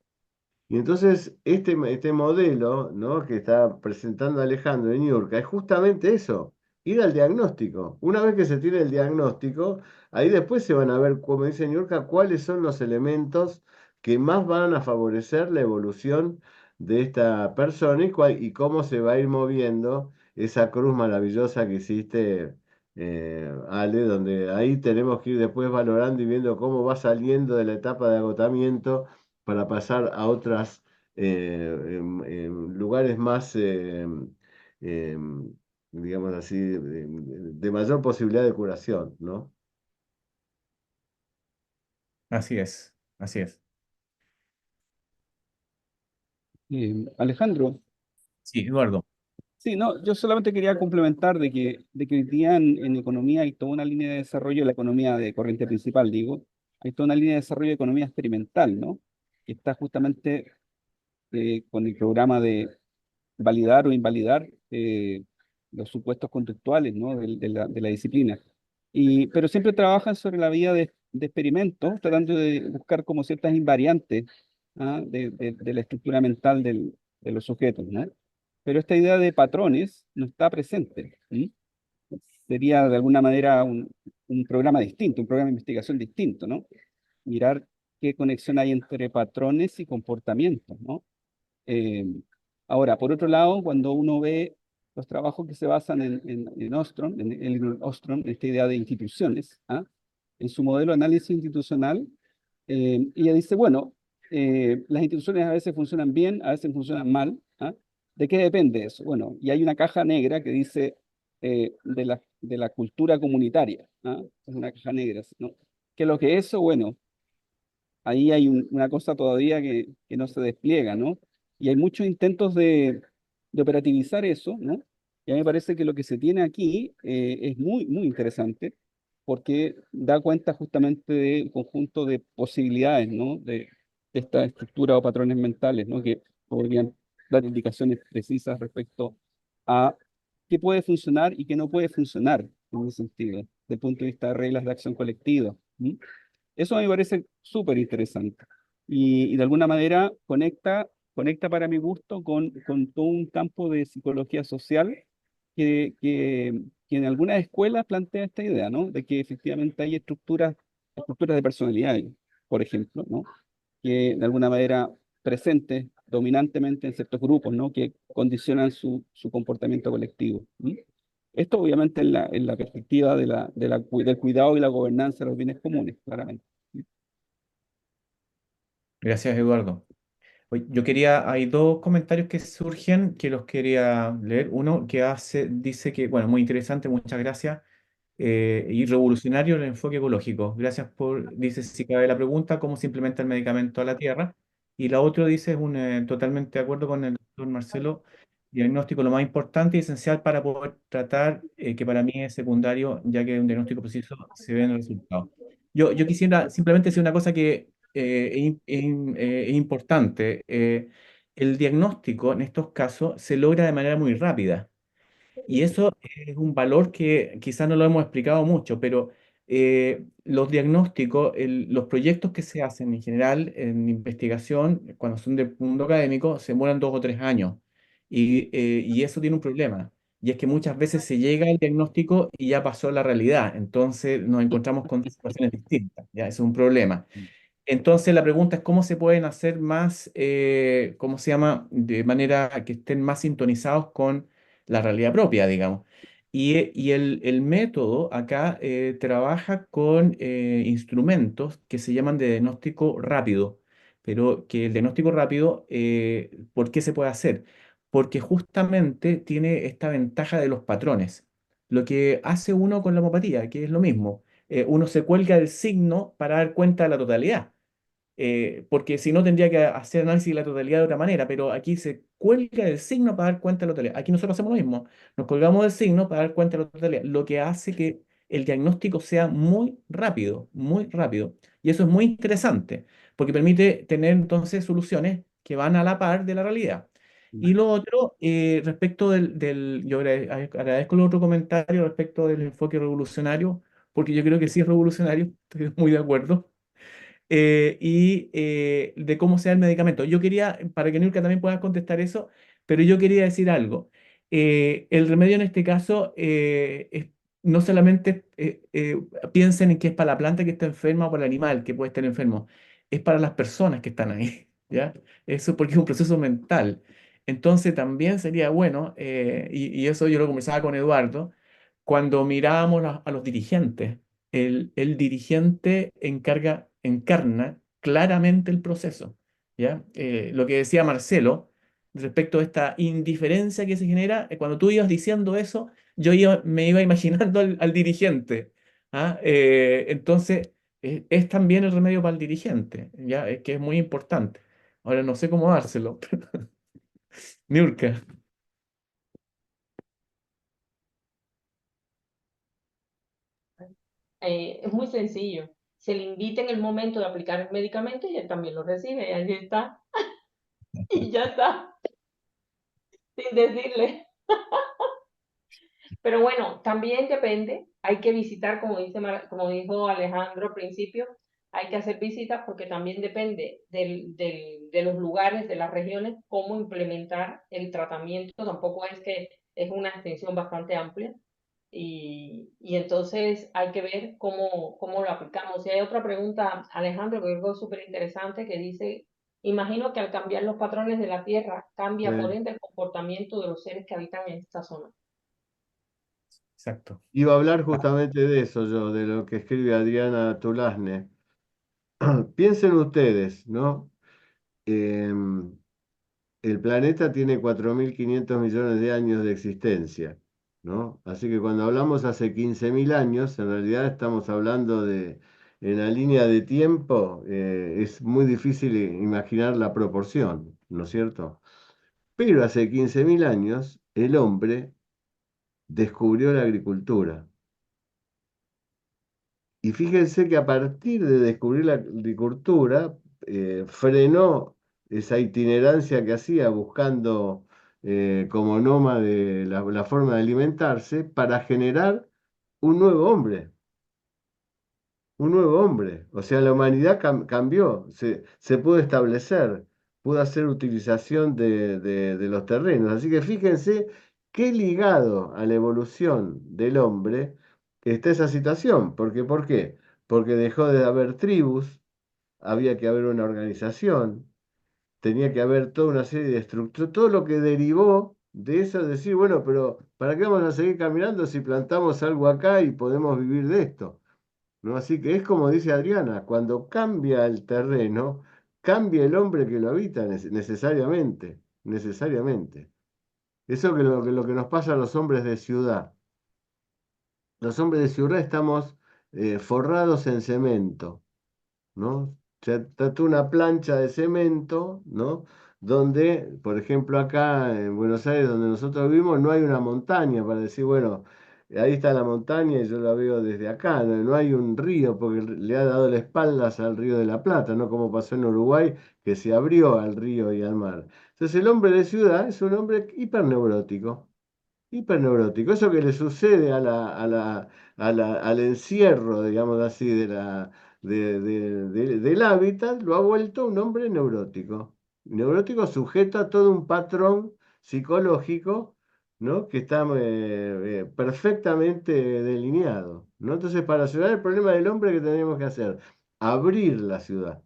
Y entonces este modelo, ¿no?, que está presentando Alejandro en Niurka es justamente eso, ir al diagnóstico. Una vez que se tiene el diagnóstico, ahí después se van a ver, como dice Niurka, cuáles son los elementos que más van a favorecer la evolución de esta persona y cómo se va a ir moviendo esa cruz maravillosa que hiciste, Ale, donde ahí tenemos que ir después valorando y viendo cómo va saliendo de la etapa de agotamiento para pasar a otras lugares más, em, digamos así, de mayor posibilidad de curación, ¿no? Así es, así es. Alejandro, Sí, Eduardo. sí, no, yo solamente quería complementar de que hoy día en economía hay toda una línea de desarrollo, la economía de corriente principal, digo, hay toda una línea de desarrollo de economía experimental, ¿no? Que está justamente con el programa de validar o invalidar los supuestos conductuales, ¿no? De la disciplina. Pero siempre trabajan sobre la vía de experimentos, tratando de buscar como ciertas invariantes, ¿ah? De la estructura mental de los sujetos, ¿no? Pero esta idea de patrones no está presente. ¿Sí? Sería de alguna manera un programa distinto, un programa de investigación distinto, ¿no? Mirar qué conexión hay entre patrones y comportamientos, ¿no? Eh, Ahora, por otro lado, cuando uno ve los trabajos que se basan en Ostrom, en Ostrom, en esta idea de instituciones, ¿ah? En su modelo de análisis institucional, ella dice, bueno, las instituciones a veces funcionan bien, a veces funcionan mal. ¿Ah? ¿De qué depende eso? Bueno, y hay una caja negra que dice de la cultura comunitaria. ¿Ah? Es una caja negra, ¿no? ¿Qué es lo que es eso? Bueno, ahí hay una cosa todavía que no se despliega, ¿no? Y hay muchos intentos de operativizar eso, ¿no? Y a mí me parece que lo que se tiene aquí es muy, muy interesante porque da cuenta justamente del conjunto de posibilidades, ¿no? De esta estructura o patrones mentales, ¿no? Que podrían dar indicaciones precisas respecto a qué puede funcionar y qué no puede funcionar en ese sentido, desde el punto de vista de reglas de acción colectiva. ¿Mm? Eso me parece súper interesante y de alguna manera conecta para mi gusto con todo un campo de psicología social que en algunas escuelas plantea esta idea, ¿no? De que efectivamente hay estructuras de personalidad, por ejemplo, ¿no? Que de alguna manera presentes dominantemente en ciertos grupos, ¿no? Que condicionan su comportamiento colectivo. ¿Sí? Esto obviamente en la perspectiva del cuidado y la gobernanza de los bienes comunes, claramente. Gracias, Eduardo. Oye, hay dos comentarios que surgen que los quería leer. Uno que dice que, bueno, muy interesante, muchas gracias. Y revolucionario el enfoque ecológico. Gracias por, dice, si cabe la pregunta, ¿cómo se implementa el medicamento a la tierra? Y la otra dice, totalmente de acuerdo con el doctor Marcelo, diagnóstico lo más importante y esencial para poder tratar, que para mí es secundario, ya que un diagnóstico preciso se ven los resultados. Yo quisiera simplemente decir una cosa que es importante. El diagnóstico en estos casos se logra de manera muy rápida. Y eso es un valor que quizás no lo hemos explicado mucho, pero los diagnósticos, los proyectos que se hacen en general en investigación, cuando son del mundo académico, se demoran 2 o 3 años. Y eso tiene un problema. Y es que muchas veces se llega al diagnóstico y ya pasó la realidad. Entonces nos encontramos con situaciones distintas. Ya, eso es un problema. Entonces la pregunta es cómo se pueden hacer más, ¿cómo se llama? De manera que estén más sintonizados con la realidad propia, digamos. Y el método acá trabaja con instrumentos que se llaman de diagnóstico rápido, pero que el diagnóstico rápido, ¿por qué se puede hacer? Porque justamente tiene esta ventaja de los patrones. Lo que hace uno con la homopatía, que es lo mismo, uno se cuelga del signo para dar cuenta de la totalidad, porque si no tendría que hacer análisis de la totalidad de otra manera, pero aquí se cuelga del signo para dar cuenta de la totalidad. Aquí nosotros hacemos lo mismo, nos colgamos del signo para dar cuenta de la totalidad, lo que hace que el diagnóstico sea muy rápido, muy rápido. Y eso es muy interesante, porque permite tener entonces soluciones que van a la par de la realidad. Y lo otro, respecto yo agradezco el otro comentario respecto del enfoque revolucionario, porque yo creo que sí es revolucionario, estoy muy de acuerdo, de cómo sea el medicamento. Yo quería, para que Nurka también pueda contestar eso, pero yo quería decir algo. El remedio en este caso no solamente piensen en que es para la planta que está enferma o para el animal que puede estar enfermo, es para las personas que están ahí, ¿ya? Eso porque es un proceso mental. Entonces también sería bueno, y eso yo lo conversaba con Eduardo, cuando mirábamos a los dirigentes, el dirigente encarna claramente el proceso, ¿ya? Lo que decía Marcelo respecto a esta indiferencia que se genera, cuando tú ibas diciendo eso, me iba imaginando al dirigente, ¿ah? Entonces, es también el remedio para el dirigente, ¿ya? Es que es muy importante. Ahora no sé cómo dárselo. Niurka. Es muy sencillo. Se le invita en el momento de aplicar el medicamento y él también lo recibe. Y ahí está. Y ya está. Sin decirle. Pero bueno, también depende. Hay que visitar, como dijo Alejandro al principio, hay que hacer visitas porque también depende de los lugares, de las regiones, cómo implementar el tratamiento. Tampoco es que es una extensión bastante amplia. Y entonces hay que ver cómo lo aplicamos. Y hay otra pregunta, Alejandro, que creo que es súper interesante, que dice, imagino que al cambiar los patrones de la Tierra, cambia por Eh, ende el comportamiento de los seres que habitan en esta zona. Exacto. Iba a hablar justamente de eso yo, de lo que escribe Adriana Tulasne. Piensen ustedes, ¿no? Em, el planeta tiene 4.500 millones de años de existencia, ¿no? Así que cuando hablamos hace 15.000 años, en realidad estamos hablando en la línea de tiempo, es muy difícil imaginar la proporción, ¿no es cierto? Pero hace 15.000 años el hombre descubrió la agricultura. Y fíjense que a partir de descubrir la agricultura, frenó esa itinerancia que hacía buscando como nómade la forma de alimentarse para generar un nuevo hombre, un nuevo hombre. O sea, la humanidad cambió, se pudo establecer, pudo hacer utilización de los terrenos. Así que fíjense qué ligado a la evolución del hombre está esa situación. Porque, ¿por qué? Porque dejó de haber tribus, había que haber una organización, tenía que haber toda una serie de estructuras, todo lo que derivó de eso, es decir, bueno, pero ¿para qué vamos a seguir caminando si plantamos algo acá y podemos vivir de esto? ¿No? Así que es como dice Adriana, cuando cambia el terreno, cambia el hombre que lo habita necesariamente, necesariamente. Eso lo que nos pasa a los hombres de ciudad. Los hombres de ciudad estamos forrados en cemento, ¿no? O sea, está toda una plancha de cemento, ¿no? Donde, por ejemplo, acá en Buenos Aires, donde nosotros vivimos, no hay una montaña para decir, bueno, ahí está la montaña y yo la veo desde acá. No hay un río porque le ha dado la espaldas al río de la Plata, ¿no? Como pasó en Uruguay, que se abrió al río y al mar. Entonces, el hombre de ciudad es un hombre hiperneurótico. Hiperneurótico, eso que le sucede al encierro, digamos así, del hábitat, lo ha vuelto un hombre neurótico. Neurótico sujeto a todo un patrón psicológico, ¿no? Que está perfectamente delineado, ¿no? Entonces, para solucionar el problema del hombre, ¿qué tenemos que hacer? Abrir la ciudad,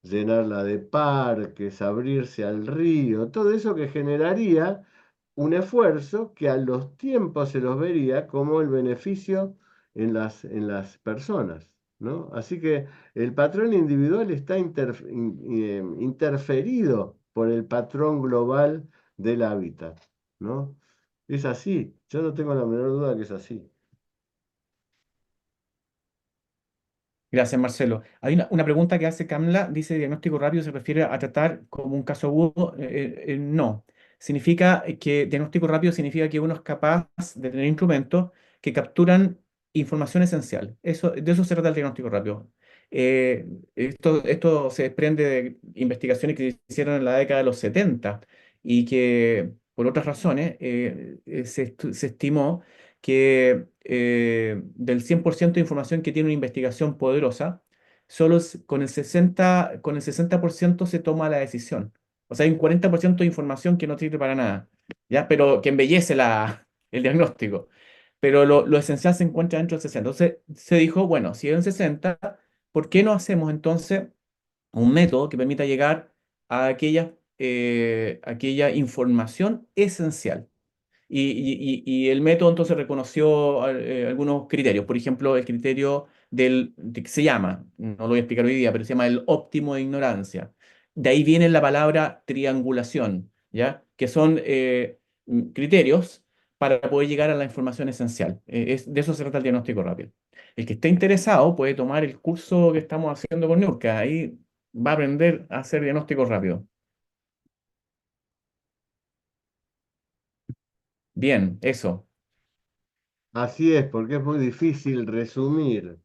llenarla de parques, abrirse al río, todo eso que generaría un esfuerzo que a los tiempos se los vería como el beneficio en las personas, ¿no? Así que el patrón individual está interferido por el patrón global del hábitat, ¿no? Es así, yo no tengo la menor duda que es así. Gracias, Marcelo. Hay una pregunta que hace Kamla, dice diagnóstico rápido se refiere a tratar como un caso agudo. No. Significa que diagnóstico rápido significa que uno es capaz de tener instrumentos que capturan información esencial. De eso se trata el diagnóstico rápido. Esto se desprende de investigaciones que se hicieron en la década de los 70 y que por otras razones se estimó que del 100% de información que tiene una investigación poderosa, con el 60% se toma la decisión. O sea, hay un 40% de información que no sirve para nada, ¿ya? Pero que embellece el diagnóstico. Pero lo esencial se encuentra dentro del 60. Entonces se dijo, bueno, si es un 60, ¿por qué no hacemos entonces un método que permita llegar a aquellas aquella información esencial. Y el método entonces reconoció algunos criterios. Por ejemplo, el criterio que se llama, no lo voy a explicar hoy día, pero se llama el óptimo de ignorancia. De ahí viene la palabra triangulación, ¿ya? Que son criterios para poder llegar a la información esencial. De eso se trata el diagnóstico rápido. El que esté interesado puede tomar el curso que estamos haciendo con Niurka. Ahí va a aprender a hacer diagnóstico rápido. Bien, eso. Así es, porque es muy difícil resumir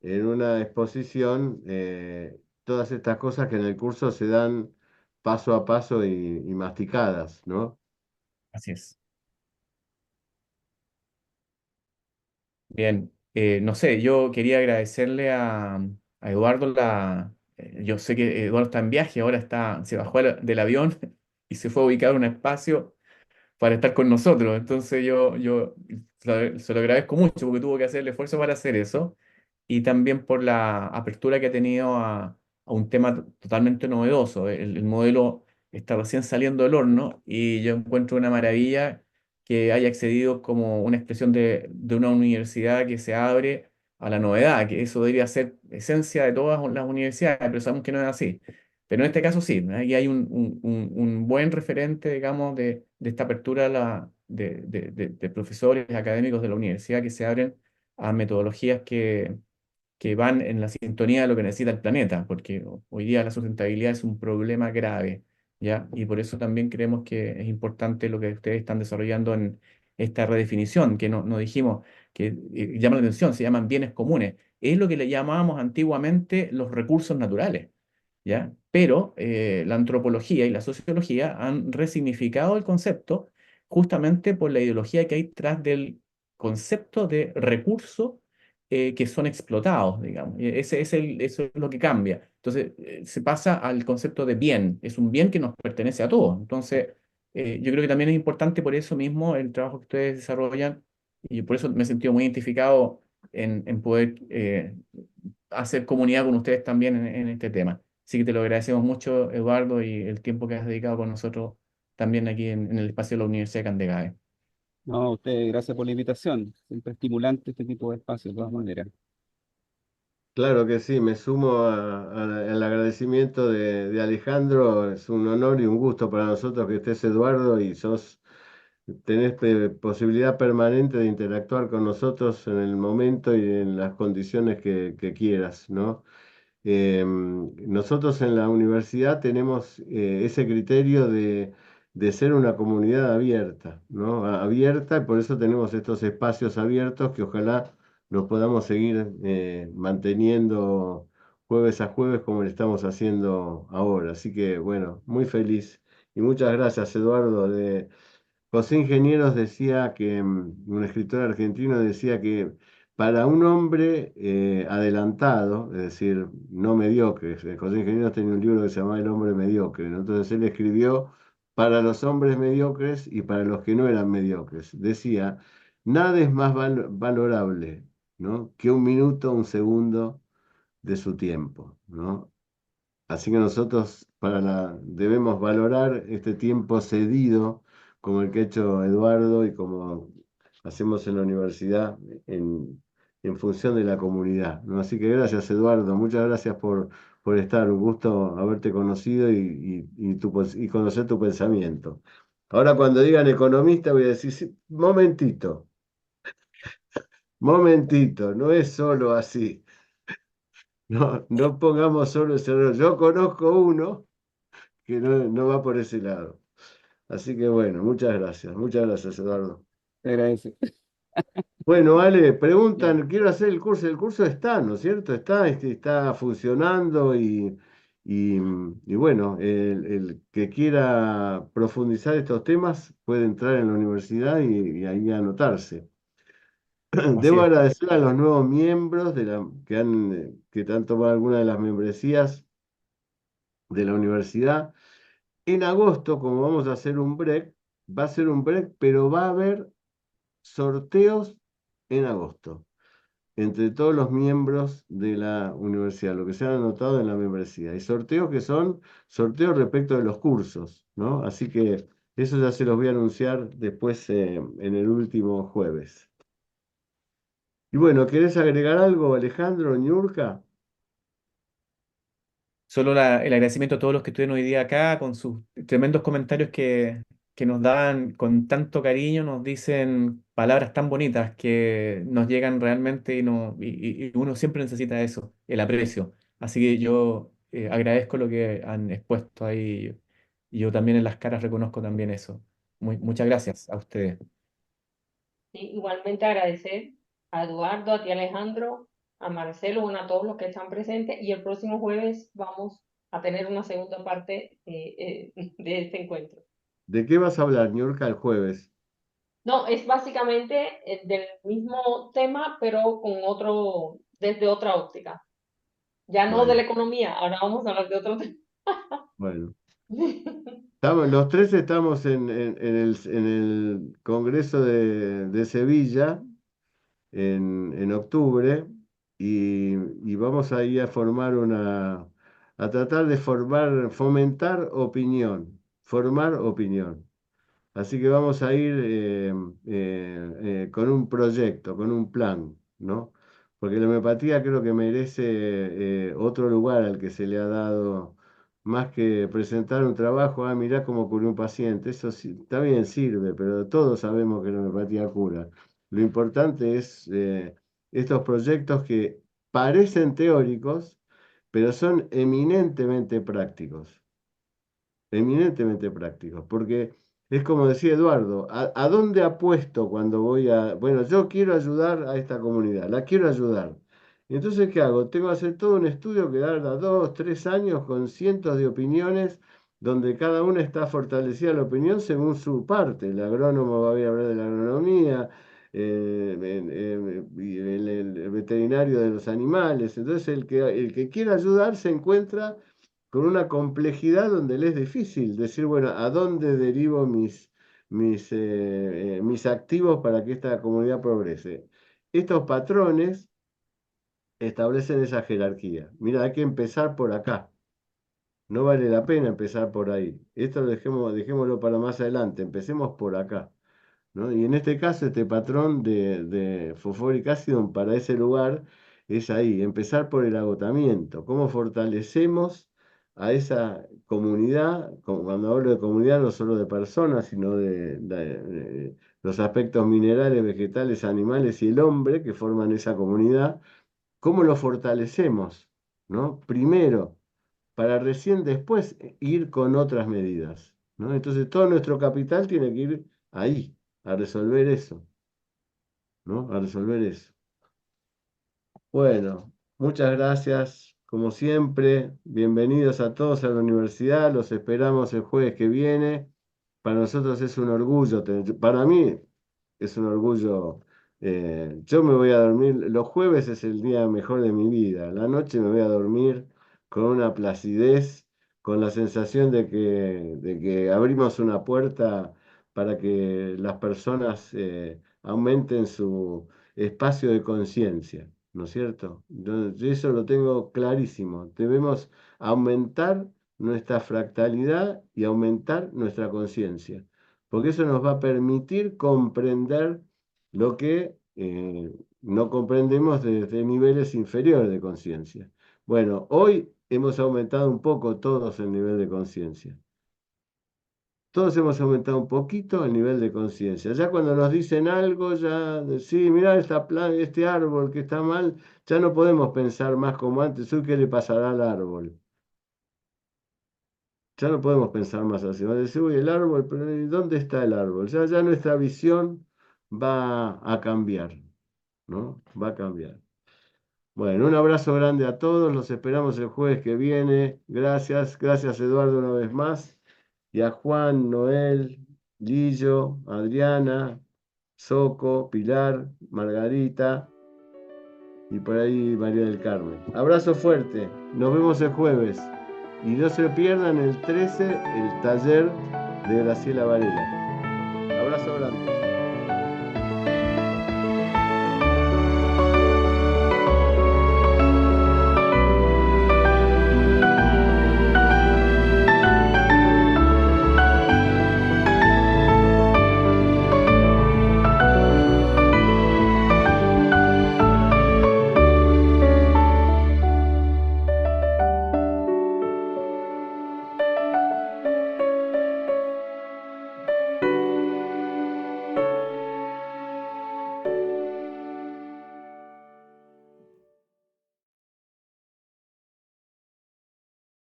en una exposición todas estas cosas que en el curso se dan paso a paso y masticadas, ¿no? Así es. Bien, no sé, yo quería agradecerle a Eduardo yo sé que Eduardo está en viaje, ahora se bajó del avión y se fue a ubicar a un espacio para estar con nosotros. Entonces yo se lo agradezco mucho porque tuvo que hacer el esfuerzo para hacer eso y también por la apertura que ha tenido a un tema totalmente novedoso. El modelo está recién saliendo del horno y yo encuentro una maravilla que haya accedido como una expresión de una universidad que se abre a la novedad, que eso debería ser esencia de todas las universidades, pero sabemos que no es así. Pero en este caso sí, ahí hay un buen referente, digamos, de esta apertura de profesores académicos de la universidad que se abren a metodologías que van en la sintonía de lo que necesita el planeta, porque hoy día la sustentabilidad es un problema grave, ¿ya? Y por eso también creemos que es importante lo que ustedes están desarrollando en esta redefinición, que no dijimos, que llama la atención, se llaman bienes comunes. Es lo que le llamábamos antiguamente los recursos naturales, ¿ya? Pero la antropología y la sociología han resignificado el concepto justamente por la ideología que hay tras del concepto de recurso que son explotados, digamos. Eso es lo que cambia. Entonces, se pasa al concepto de bien. Es un bien que nos pertenece a todos. Entonces, yo creo que también es importante por eso mismo el trabajo que ustedes desarrollan y por eso me he sentido muy identificado en poder hacer comunidad con ustedes también en este tema. Así que te lo agradecemos mucho, Eduardo, y el tiempo que has dedicado con nosotros también aquí en el espacio de la Universidad de Candegae. No, a usted, gracias por la invitación. Siempre estimulante este tipo de espacio, de todas maneras. Claro que sí, me sumo al agradecimiento de Alejandro. Es un honor y un gusto para nosotros que estés, Eduardo, y tenés posibilidad permanente de interactuar con nosotros en el momento y en las condiciones que quieras, ¿no? Nosotros en la universidad tenemos ese criterio de ser una comunidad abierta, ¿no? Abierta, y por eso tenemos estos espacios abiertos que ojalá los podamos seguir manteniendo jueves a jueves como lo estamos haciendo ahora. Así que bueno, muy feliz. Y muchas gracias, Eduardo. José Ingenieros decía que, un escritor argentino decía que para un hombre adelantado, es decir, no mediocre, José Ingenieros tenía un libro que se llamaba El hombre mediocre, ¿no? Entonces él escribió para los hombres mediocres y para los que no eran mediocres. Decía, nada es más valorable, ¿no? que un minuto, un segundo de su tiempo, ¿no? Así que nosotros debemos valorar este tiempo cedido, como el que ha hecho Eduardo y como hacemos en la universidad, en función de la comunidad, ¿no? Así que gracias, Eduardo, muchas gracias por estar, un gusto haberte conocido y conocer tu pensamiento. Ahora cuando digan economista voy a decir, sí, momentito, no es solo así, no pongamos solo ese error. Yo conozco uno que no va por ese lado. Así que bueno, muchas gracias, Eduardo. Te agradece. Bueno, Ale, Ya. preguntan, quiero hacer el curso está, ¿no es cierto? Está funcionando y bueno, el que quiera profundizar estos temas puede entrar en la universidad y ahí anotarse. Así Debo es. agradecer a los nuevos miembros que han tomado alguna de las membresías de la universidad. En agosto, como vamos a hacer un break, va a ser un break, pero va a haber sorteos en agosto. entre todos los miembros de la universidad, lo que se han anotado en la membresía. Y sorteos que son sorteos respecto de los cursos, ¿no? Así que eso ya se los voy a anunciar después en el último jueves. Y bueno, ¿querés agregar algo, Alejandro, Niurka? Solo el agradecimiento a todos los que estuvieron hoy día acá con sus tremendos comentarios que nos dan con tanto cariño, nos dicen palabras tan bonitas que nos llegan realmente y uno siempre necesita eso, el aprecio. Así que yo agradezco lo que han expuesto ahí y yo también en las caras reconozco también eso. Muchas gracias a ustedes. Sí, igualmente agradecer a Eduardo, a ti Alejandro, a Marcelo, bueno, a todos los que están presentes y el próximo jueves vamos a tener una segunda parte de este encuentro. ¿De qué vas a hablar, Niurka, el jueves? No, es básicamente del mismo tema, pero con desde otra óptica. Ya no de Bueno, la economía, ahora vamos a hablar de otro tema. bueno. Los tres estamos en el Congreso de Sevilla en octubre y vamos ahí a a tratar de formar opinión. Así que vamos a ir con un proyecto, con un plan, ¿no? Porque la homeopatía creo que merece otro lugar al que se le ha dado, más que presentar un trabajo, mirá cómo curó un paciente, eso sí, está bien, sirve, pero todos sabemos que la homeopatía cura. Lo importante es estos proyectos que parecen teóricos, pero son eminentemente prácticos, porque es como decía Eduardo, ¿a dónde apuesto cuando voy bueno, yo quiero ayudar a esta comunidad, la quiero ayudar? Y entonces, ¿qué hago? Tengo que hacer todo un estudio que tarda 2, 3 años con cientos de opiniones, donde cada una está fortalecida la opinión según su parte. El agrónomo va a hablar de la agronomía, y el veterinario de los animales. Entonces, el que quiere ayudar se encuentra con una complejidad donde le es difícil decir, bueno, ¿a dónde derivo mis activos para que esta comunidad progrese? Estos patrones establecen esa jerarquía. Mira, hay que empezar por acá. No vale la pena empezar por ahí. Esto dejémoslo para más adelante. Empecemos por acá, ¿no? Y en este caso, este patrón de Fosforic Acidum para ese lugar es ahí, empezar por el agotamiento. ¿Cómo fortalecemos a esa comunidad? Cuando hablo de comunidad, no solo de personas, sino de los aspectos minerales, vegetales, animales y el hombre que forman esa comunidad. ¿Cómo lo fortalecemos? ¿No? Primero, para recién después ir con otras medidas, ¿no? Entonces todo nuestro capital tiene que ir ahí, a resolver eso, ¿no? A resolver eso. Bueno, muchas gracias, como siempre, bienvenidos a todos a la universidad, los esperamos el jueves que viene. Para nosotros es un orgullo, para mí es un orgullo. Yo me voy a dormir, los jueves es el día mejor de mi vida, la noche me voy a dormir con una placidez, con la sensación de que abrimos una puerta para que las personas aumenten su espacio de conciencia, ¿no es cierto? Yo eso lo tengo clarísimo. Debemos aumentar nuestra fractalidad y aumentar nuestra conciencia, porque eso nos va a permitir comprender lo que no comprendemos desde niveles inferiores de conciencia. Bueno, hoy hemos aumentado un poco todos el nivel de conciencia. Todos hemos aumentado un poquito el nivel de conciencia. Ya cuando nos dicen algo, ya, sí, mirá este árbol que está mal, ya no podemos pensar más como antes, uy, ¿qué le pasará al árbol? Ya no podemos pensar más así. Va a decir, uy, el árbol, pero ¿y dónde está el árbol? Ya nuestra visión va a cambiar, ¿no? Va a cambiar. Bueno, un abrazo grande a todos, los esperamos el jueves que viene. Gracias Eduardo una vez más. Y a Juan, Noel, Lillo, Adriana, Soco, Pilar, Margarita y por ahí María del Carmen. Abrazo fuerte, nos vemos el jueves. Y no se pierdan el 13, el taller de Graciela Varela. Abrazo grande.